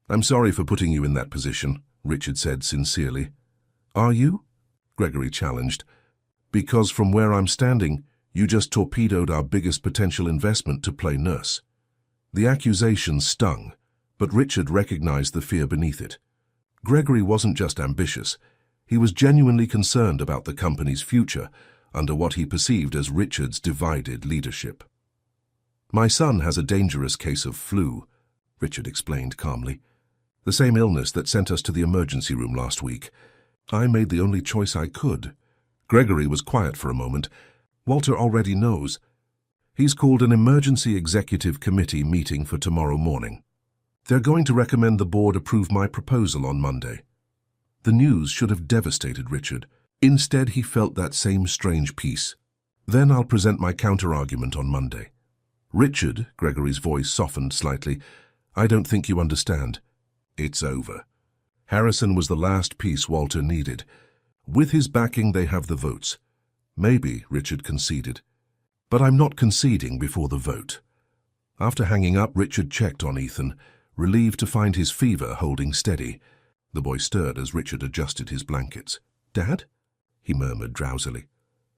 I'm sorry for putting you in that position, Richard said sincerely. Are you? Gregory challenged. Because from where I'm standing, you just torpedoed our biggest potential investment to play nurse. The accusation stung, but Richard recognized the fear beneath it. Gregory wasn't just ambitious. He was genuinely concerned about the company's future under what he perceived as Richard's divided leadership. My son has a dangerous case of flu, Richard explained calmly. The same illness that sent us to the emergency room last week. I made the only choice I could. Gregory was quiet for a moment. Walter already knows. He's called an emergency executive committee meeting for tomorrow morning. They're going to recommend the board approve my proposal on Monday. The news should have devastated Richard. Instead, he felt that same strange peace. Then I'll present my counter-argument on Monday. Richard, Gregory's voice softened slightly, I don't think you understand. It's over. Harrison was the last piece Walter needed. With his backing, they have the votes. Maybe, Richard conceded. But I'm not conceding before the vote. After hanging up, Richard checked on Ethan, relieved to find his fever holding steady. The boy stirred as Richard adjusted his blankets. "Dad?" he murmured drowsily.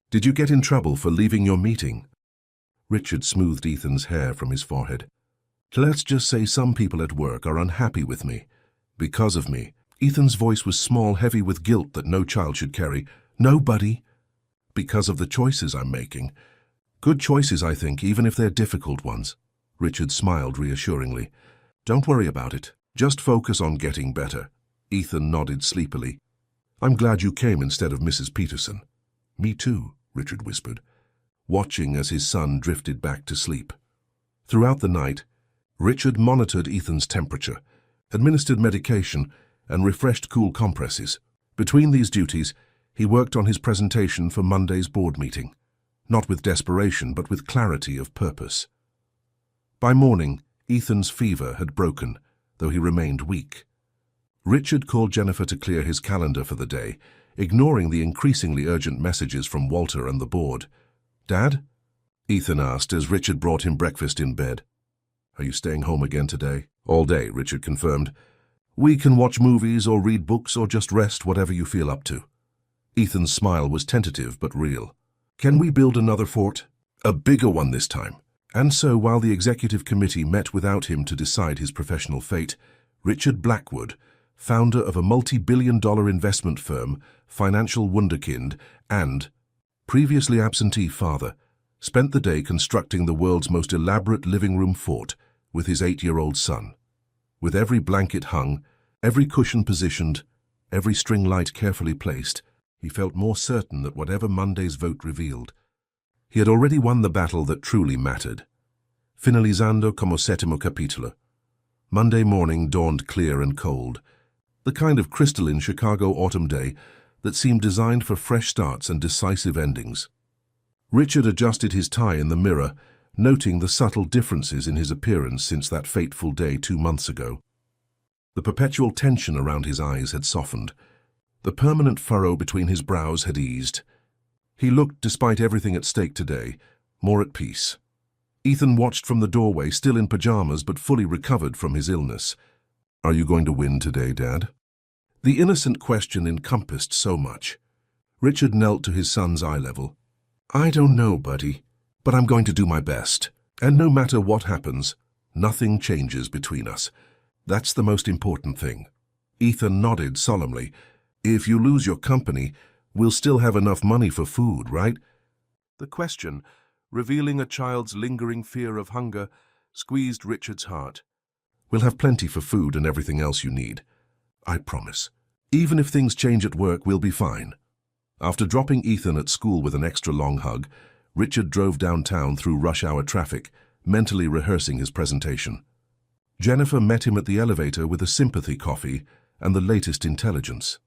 "Did you get in trouble for leaving your meeting?" Richard smoothed Ethan's hair from his forehead. "Let's just say some people at work are unhappy with me. Because of me." Ethan's voice was small, heavy with guilt that no child should carry. "Nobody. Because of the choices I'm making. Good choices, I think, even if they're difficult ones." Richard smiled reassuringly. "Don't worry about it. Just focus on getting better." Ethan nodded sleepily. "I'm glad you came instead of Mrs. Peterson." "Me too," Richard whispered, watching as his son drifted back to sleep. Throughout the night, Richard monitored Ethan's temperature, administered medication, and refreshed cool compresses. Between these duties, he worked on his presentation for Monday's board meeting, not with desperation but with clarity of purpose. By morning, Ethan's fever had broken, though he remained weak. Richard called Jennifer to clear his calendar for the day, ignoring the increasingly urgent messages from Walter and the board. "Dad?" Ethan asked as Richard brought him breakfast in bed. "Are you staying home again today?" "All day," Richard confirmed. "We can watch movies or read books or just rest, whatever you feel up to." Ethan's smile was tentative but real. "Can we build another fort? A bigger one this time?" And so, while the executive committee met without him to decide his professional fate, Richard Blackwood, founder of a multi-billion-dollar investment firm, financial wunderkind, and previously absentee father, spent the day constructing the world's most elaborate living room fort with his 8-year-old son. With every blanket hung, every cushion positioned, every string light carefully placed, he felt more certain that whatever Monday's vote revealed, he had already won the battle that truly mattered. Finalizando como sétimo capítulo. Monday morning dawned clear and cold, the kind of crystalline Chicago autumn day that seemed designed for fresh starts and decisive endings. Richard adjusted his tie in the mirror, noting the subtle differences in his appearance since that fateful day 2 months ago. The perpetual tension around his eyes had softened. The permanent furrow between his brows had eased. He looked, despite everything at stake today, more at peace. Ethan watched from the doorway, still in pajamas but fully recovered from his illness. "Are you going to win today, Dad?" The innocent question encompassed so much. Richard knelt to his son's eye level. "I don't know, buddy, but I'm going to do my best. And no matter what happens, nothing changes between us. That's the most important thing." Ethan nodded solemnly. "If you lose your company, we'll still have enough money for food, right?" The question, revealing a child's lingering fear of hunger, squeezed Richard's heart. "We'll have plenty for food and everything else you need. I promise. Even if things change at work, we'll be fine." After dropping Ethan at school with an extra long hug, Richard drove downtown through rush-hour traffic, mentally rehearsing his presentation. Jennifer met him at the elevator with a sympathy coffee and the latest intelligence.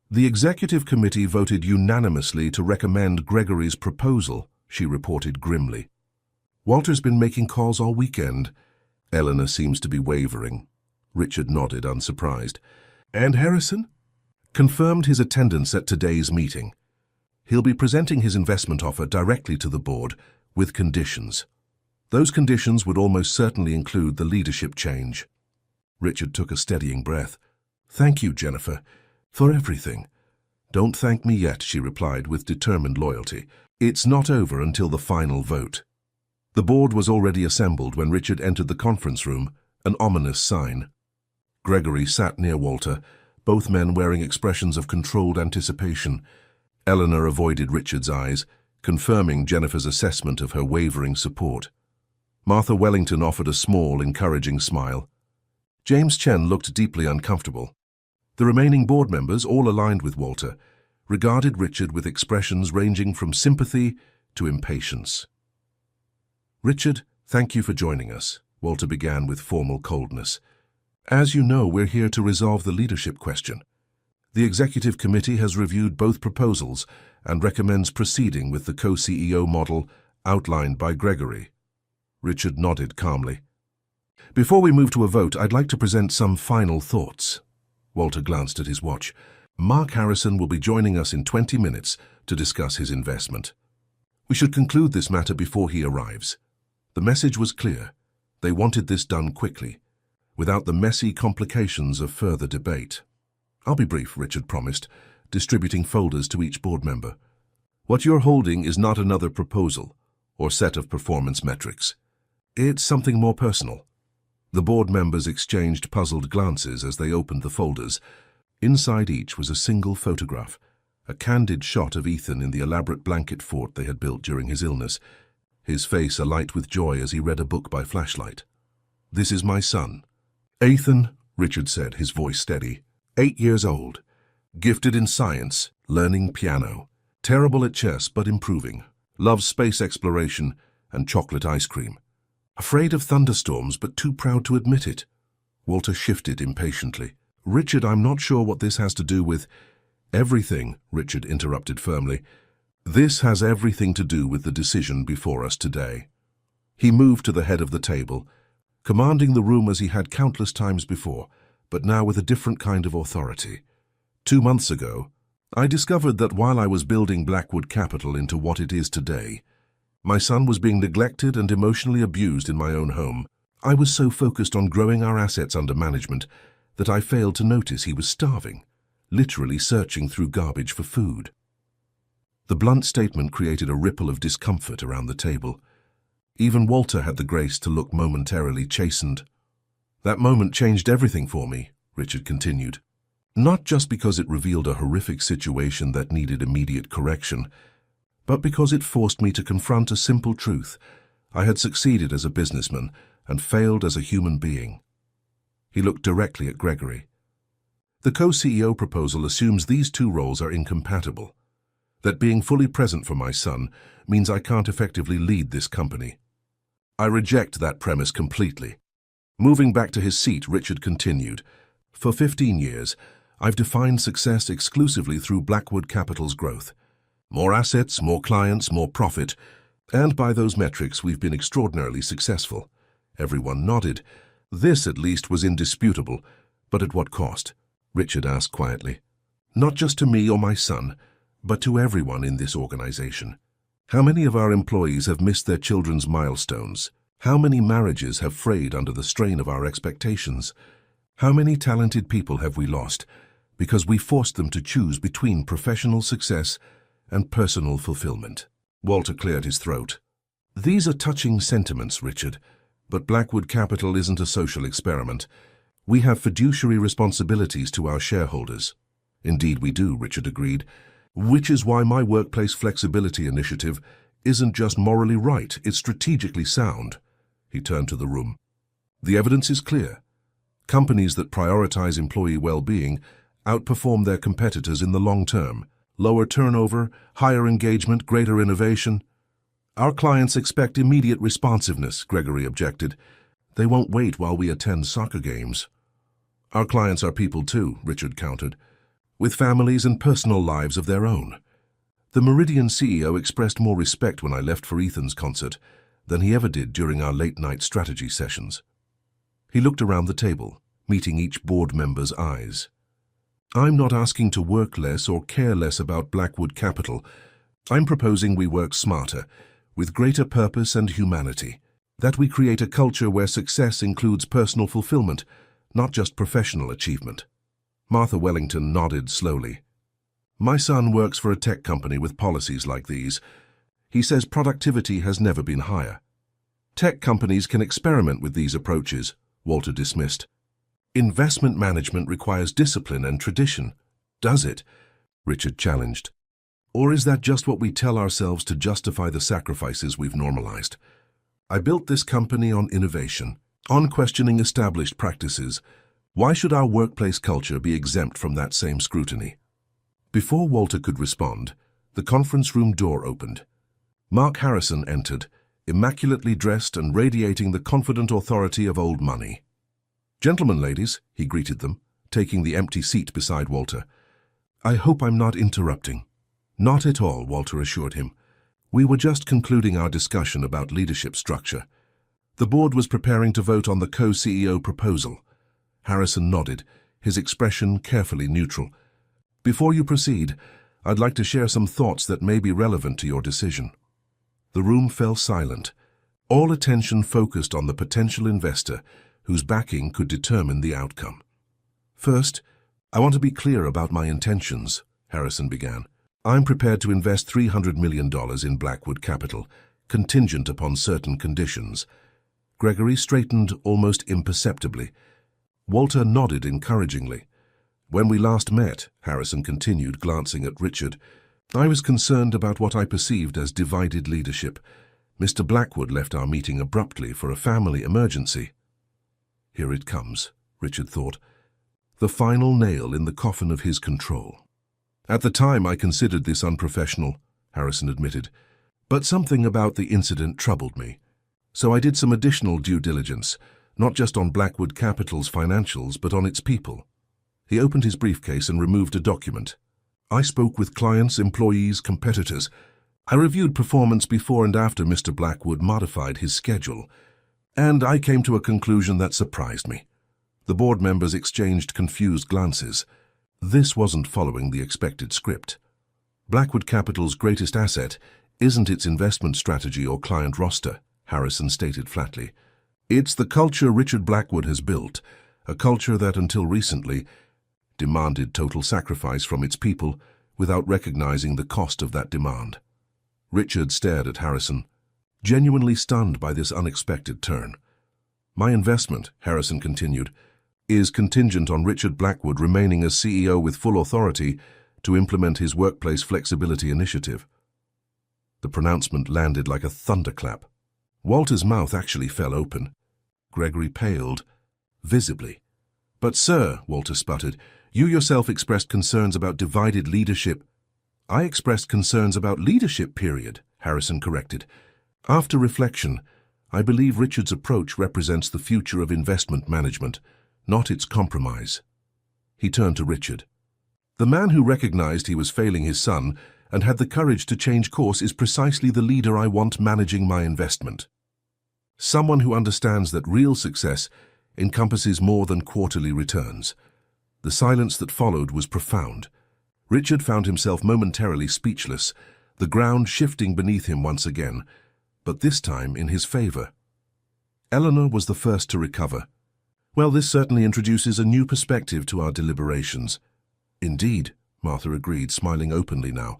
The executive committee voted unanimously to recommend Gregory's proposal, she reported grimly. "Walter's been making calls all weekend." "Eleanor seems to be wavering." Richard nodded, unsurprised. "And Harrison?" "Confirmed his attendance at today's meeting. He'll be presenting his investment offer directly to the board, with conditions. Those conditions would almost certainly include the leadership change." Richard took a steadying breath. "Thank you, Jennifer, for everything." "Don't thank me yet," she replied with determined loyalty. "It's not over until the final vote." The board was already assembled when Richard entered the conference room, an ominous sign. Gregory sat near Walter, both men wearing expressions of controlled anticipation. Eleanor avoided Richard's eyes, confirming Jennifer's assessment of her wavering support. Martha Wellington offered a small, encouraging smile. James Chen looked deeply uncomfortable. The remaining board members, all aligned with Walter, regarded Richard with expressions ranging from sympathy to impatience. "Richard, thank you for joining us," Walter began with formal coldness. "As you know, we're here to resolve the leadership question. The executive committee has reviewed both proposals and recommends proceeding with the co-CEO model outlined by Gregory." Richard nodded calmly. "Before we move to a vote, I'd like to present some final thoughts." Walter glanced at his watch. "Mark Harrison will be joining us in 20 minutes to discuss his investment. We should conclude this matter before he arrives." The message was clear. They wanted this done quickly, without the messy complications of further debate. I'll be brief, Richard promised, distributing folders to each board member. What you're holding is not another proposal or set of performance metrics. It's something more personal. The board members exchanged puzzled glances as they opened the folders. Inside each was a single photograph, a candid shot of Ethan in the elaborate blanket fort they had built during his illness, his face alight with joy as he read a book by flashlight. "This is my son." "Ethan," Richard said, his voice steady. 8 years old. Gifted in science, learning piano. Terrible at chess but improving. Loves space exploration and chocolate ice cream. Afraid of thunderstorms but too proud to admit it. Walter shifted impatiently. "Richard, I'm not sure what this has to do with—" "Everything," Richard interrupted firmly. "This has everything to do with the decision before us today." He moved to the head of the table, commanding the room as he had countless times before, but now with a different kind of authority. 2 months ago, I discovered that while I was building Blackwood Capital into what it is today, my son was being neglected and emotionally abused in my own home. I was so focused on growing our assets under management that I failed to notice he was starving, literally searching through garbage for food. The blunt statement created a ripple of discomfort around the table. Even Walter had the grace to look momentarily chastened. "That moment changed everything for me," Richard continued. "Not just because it revealed a horrific situation that needed immediate correction, but because it forced me to confront a simple truth. I had succeeded as a businessman and failed as a human being." He looked directly at Gregory. "The co-CEO proposal assumes these two roles are incompatible. That being fully present for my son means I can't effectively lead this company. I reject that premise completely." Moving back to his seat, Richard continued, "For 15 years, I've defined success exclusively through Blackwood Capital's growth. More assets, more clients, more profit, and by those metrics we've been extraordinarily successful." Everyone nodded. "This, at least, was indisputable. But at what cost?" Richard asked quietly. "Not just to me or my son, but to everyone in this organization. How many of our employees have missed their children's milestones? How many marriages have frayed under the strain of our expectations? How many talented people have we lost because we forced them to choose between professional success and personal fulfillment?" Walter cleared his throat. "These are touching sentiments, Richard, but Blackwood Capital isn't a social experiment. We have fiduciary responsibilities to our shareholders." "Indeed we do," Richard agreed, "which is why my workplace flexibility initiative isn't just morally right, it's strategically sound." He turned to the room. "The evidence is clear. Companies that prioritize employee well-being outperform their competitors in the long term. Lower turnover, higher engagement, greater innovation." "Our clients expect immediate responsiveness," Gregory objected. "They won't wait while we attend soccer games." "Our clients are people too," Richard countered, "with families and personal lives of their own." The Meridian CEO expressed more respect when I left for Ethan's concert than he ever did during our late-night strategy sessions. He looked around the table, meeting each board member's eyes. "I'm not asking to work less or care less about Blackwood Capital. I'm proposing we work smarter, with greater purpose and humanity. That we create a culture where success includes personal fulfillment, not just professional achievement." Martha Wellington nodded slowly. "My son works for a tech company with policies like these. He says productivity has never been higher." "Tech companies can experiment with these approaches," Walter dismissed. "Investment management requires discipline and tradition." "Does it?" Richard challenged. "Or is that just what we tell ourselves to justify the sacrifices we've normalized? I built this company on innovation, on questioning established practices. Why should our workplace culture be exempt from that same scrutiny?" Before Walter could respond, the conference room door opened. Mark Harrison entered, immaculately dressed and radiating the confident authority of old money. "Gentlemen, ladies," he greeted them, taking the empty seat beside Walter. "I hope I'm not interrupting." "Not at all," Walter assured him. "We were just concluding our discussion about leadership structure. The board was preparing to vote on the co-CEO proposal." Harrison nodded, his expression carefully neutral. "Before you proceed, I'd like to share some thoughts that may be relevant to your decision." The room fell silent, all attention focused on the potential investor whose backing could determine the outcome. "First, I want to be clear about my intentions, Harrison began. I'm prepared to invest $300 million in Blackwood Capital, contingent upon certain conditions. Gregory straightened almost imperceptibly. Walter nodded encouragingly. When we last met, Harrison continued, glancing at Richard, I was concerned about what I perceived as divided leadership. Mr. Blackwood left our meeting abruptly for a family emergency. Here it comes, Richard thought. The final nail in the coffin of his control. At the time I considered this unprofessional, Harrison admitted, but something about the incident troubled me. So I did some additional due diligence, not just on Blackwood Capital's financials, but on its people. He opened his briefcase and removed a document. I spoke with clients, employees, competitors. I reviewed performance before and after Mr. Blackwood modified his schedule, and I came to a conclusion that surprised me. The board members exchanged confused glances. This wasn't following the expected script. Blackwood Capital's greatest asset isn't its investment strategy or client roster, Harrison stated flatly. It's the culture Richard Blackwood has built, a culture that until recently demanded total sacrifice from its people without recognizing the cost of that demand. Richard stared at Harrison, genuinely stunned by this unexpected turn. My investment, Harrison continued, is contingent on Richard Blackwood remaining as CEO with full authority to implement his workplace flexibility initiative. The pronouncement landed like a thunderclap. Walter's mouth actually fell open. Gregory paled, visibly. But, sir, Walter sputtered, you yourself expressed concerns about divided leadership. I expressed concerns about leadership, period, Harrison corrected. After reflection, I believe Richard's approach represents the future of investment management, not its compromise. He turned to Richard. The man who recognized he was failing his son and had the courage to change course is precisely the leader I want managing my investment. Someone who understands that real success encompasses more than quarterly returns. The silence that followed was profound. Richard found himself momentarily speechless, the ground shifting beneath him once again, but this time in his favor. Eleanor was the first to recover. Well, this certainly introduces a new perspective to our deliberations. Indeed, Martha agreed, smiling openly now.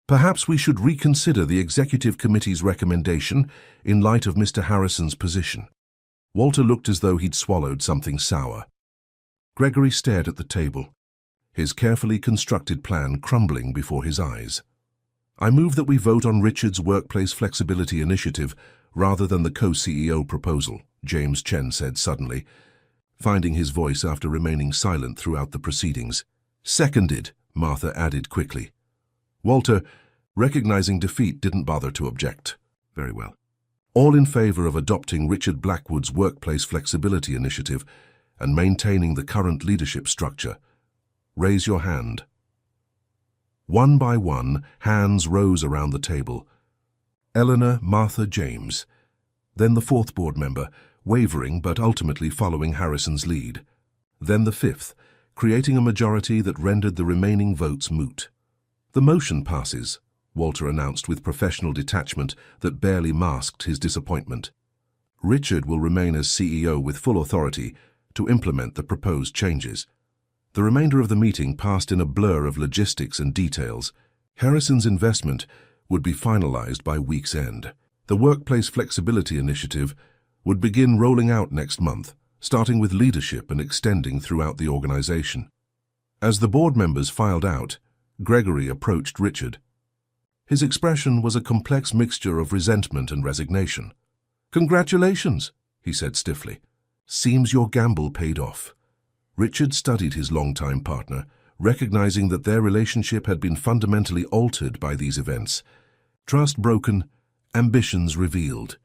Perhaps we should reconsider the Executive Committee's recommendation in light of Mr. Harrison's position. Walter looked as though he'd swallowed something sour. Gregory stared at the table, his carefully constructed plan crumbling before his eyes. I move that we vote on Richard's Workplace Flexibility Initiative rather than the co-CEO proposal, James Chen said suddenly, finding his voice after remaining silent throughout the proceedings. Seconded, Martha added quickly. Walter, recognizing defeat, didn't bother to object. Very well. All in favor of adopting Richard Blackwood's Workplace Flexibility Initiative and maintaining the current leadership structure. Raise your hand. One by one, hands rose around the table. Eleanor, Martha, James. Then the fourth board member, wavering but ultimately following Harrison's lead. Then the fifth, creating a majority that rendered the remaining votes moot. The motion passes, Walter announced with professional detachment that barely masked his disappointment. Richard will remain as CEO with full authority to implement the proposed changes. The remainder of the meeting passed in a blur of logistics and details. Harrison's investment would be finalized by week's end. The Workplace Flexibility Initiative would begin rolling out next month, starting with leadership and extending throughout the organization. As the board members filed out, Gregory approached Richard. His expression was a complex mixture of resentment and resignation. "Congratulations," he said stiffly. "Seems your gamble paid off." Richard studied his longtime partner, recognizing that their relationship had been fundamentally altered by these events. Trust broken, ambitions revealed.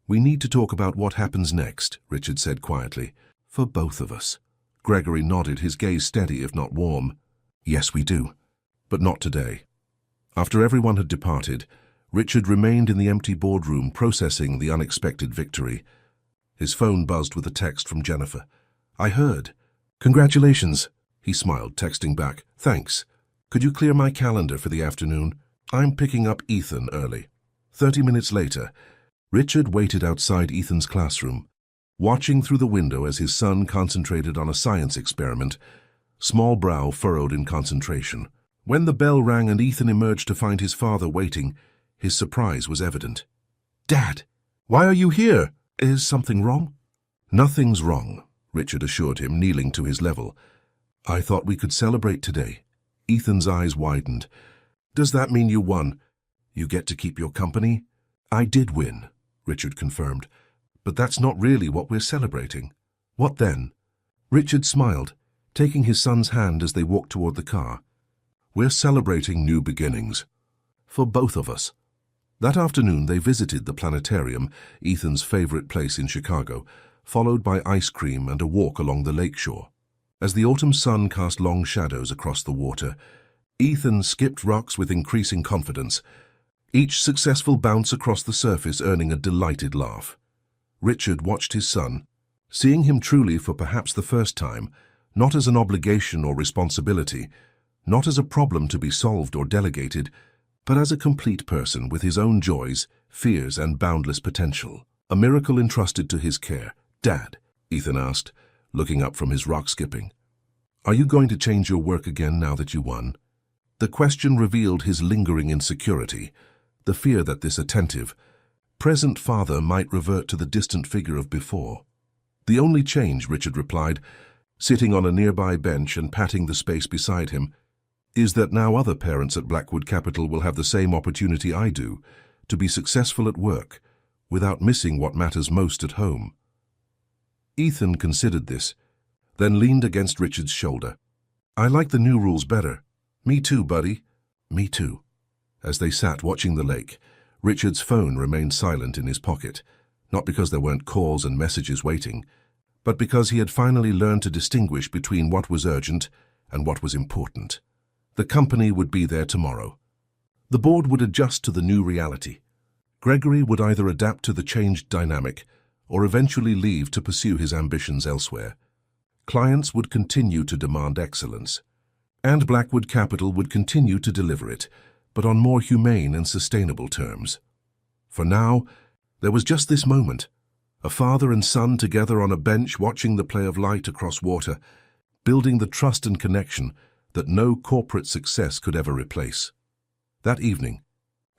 "We need to talk about what happens next," Richard said quietly. "For both of us." Gregory nodded, his gaze steady if not warm. "Yes, we do. But not today." After everyone had departed, Richard remained in the empty boardroom processing the unexpected victory. His phone buzzed with a text from Jennifer. "I heard." "Congratulations," he smiled, texting back. "Thanks. Could you clear my calendar for the afternoon? I'm picking up Ethan early." 30 minutes later, Richard waited outside Ethan's classroom, watching through the window as his son concentrated on a science experiment. small brow furrowed in concentration. When the bell rang and Ethan emerged to find his father waiting, his surprise was evident. "Dad, why are you here? Is something wrong?" "Nothing's wrong," Richard assured him, kneeling to his level. "I thought we could celebrate today." Ethan's eyes widened. "Does that mean you won? You get to keep your company?" "I did win," Richard confirmed. "But that's not really what we're celebrating." "What then?" Richard smiled, taking his son's hand as they walked toward the car. "We're celebrating new beginnings. For both of us." That afternoon they visited the planetarium, Ethan's favorite place in Chicago, followed by ice cream and a walk along the lakeshore. As the autumn sun cast long shadows across the water, Ethan skipped rocks with increasing confidence, each successful bounce across the surface earning a delighted laugh. Richard watched his son, seeing him truly for perhaps the first time, not as an obligation or responsibility, not as a problem to be solved or delegated, but as a complete person with his own joys, fears, and boundless potential. A miracle entrusted to his care. "Dad," Ethan asked, looking up from his rock skipping, "are you going to change your work again now that you won?" The question revealed his lingering insecurity, the fear that this attentive, present father might revert to the distant figure of before. "The only change," Richard replied, sitting on a nearby bench and patting the space beside him, "is that now other parents at Blackwood Capital will have the same opportunity I do, to be successful at work, without missing what matters most at home." Ethan considered this, then leaned against Richard's shoulder. "I like the new rules better." "Me too, buddy." "Me too." As they sat watching the lake, Richard's phone remained silent in his pocket, not because there weren't calls and messages waiting, but because he had finally learned to distinguish between what was urgent and what was important. The company would be there tomorrow. The board would adjust to the new reality. Gregory would either adapt to the changed dynamic or eventually leave to pursue his ambitions elsewhere. Clients would continue to demand excellence, and Blackwood Capital would continue to deliver it, but on more humane and sustainable terms. For now, there was just this moment, a father and son together on a bench watching the play of light across water, building the trust and connection that no corporate success could ever replace. That evening,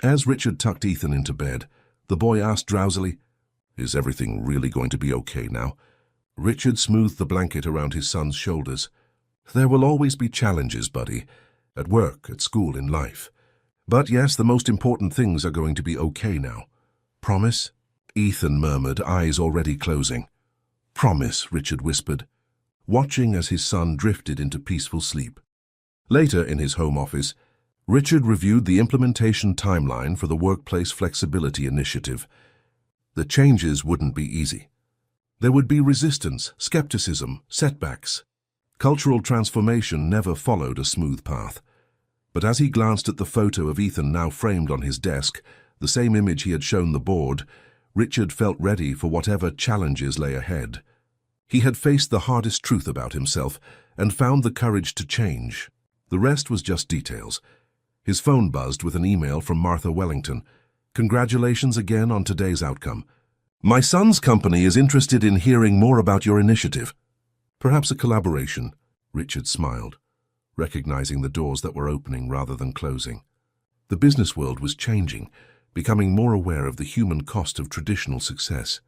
as Richard tucked Ethan into bed, the boy asked drowsily, "Is everything really going to be okay now?" Richard smoothed the blanket around his son's shoulders. "There will always be challenges, buddy, at work, at school, in life. But yes, the most important things are going to be okay now. Promise?" Ethan murmured, eyes already closing. "Promise," Richard whispered, watching as his son drifted into peaceful sleep. Later, in his home office, Richard reviewed the implementation timeline for the Workplace Flexibility Initiative. The changes wouldn't be easy. There would be resistance, skepticism, setbacks. Cultural transformation never followed a smooth path. But as he glanced at the photo of Ethan now framed on his desk, the same image he had shown the board, Richard felt ready for whatever challenges lay ahead. He had faced the hardest truth about himself and found the courage to change. The rest was just details. His phone buzzed with an email from Martha Wellington. "Congratulations again on today's outcome. My son's company is interested in hearing more about your initiative." "Perhaps a collaboration," Richard smiled, recognizing the doors that were opening rather than closing. The business world was changing, becoming more aware of the human cost of traditional success.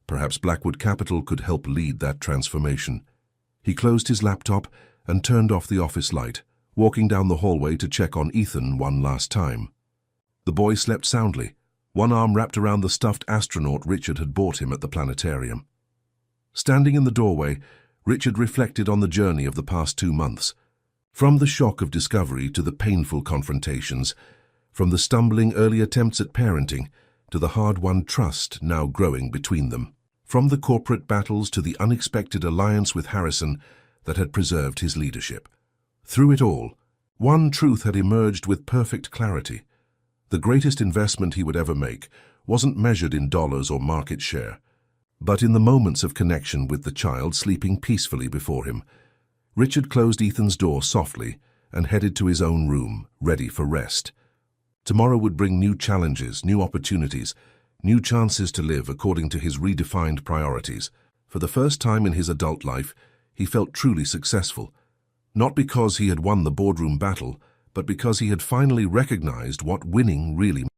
Perhaps Blackwood Capital could help lead that transformation. He closed his laptop and turned off the office light, walking down the hallway to check on Ethan one last time. The boy slept soundly, one arm wrapped around the stuffed astronaut Richard had bought him at the planetarium. Standing in the doorway, Richard reflected on the journey of the past 2 months. From the shock of discovery to the painful confrontations, from the stumbling early attempts at parenting to the hard-won trust now growing between them, from the corporate battles to the unexpected alliance with Harrison that had preserved his leadership. Through it all, one truth had emerged with perfect clarity. The greatest investment he would ever make wasn't measured in dollars or market share, but in the moments of connection with the child sleeping peacefully before him. Richard closed Ethan's door softly and headed to his own room, ready for rest. Tomorrow would bring new challenges, new opportunities, new chances to live according to his redefined priorities. For the first time in his adult life, he felt truly successful. Not because he had won the boardroom battle, but because he had finally recognized what winning really meant.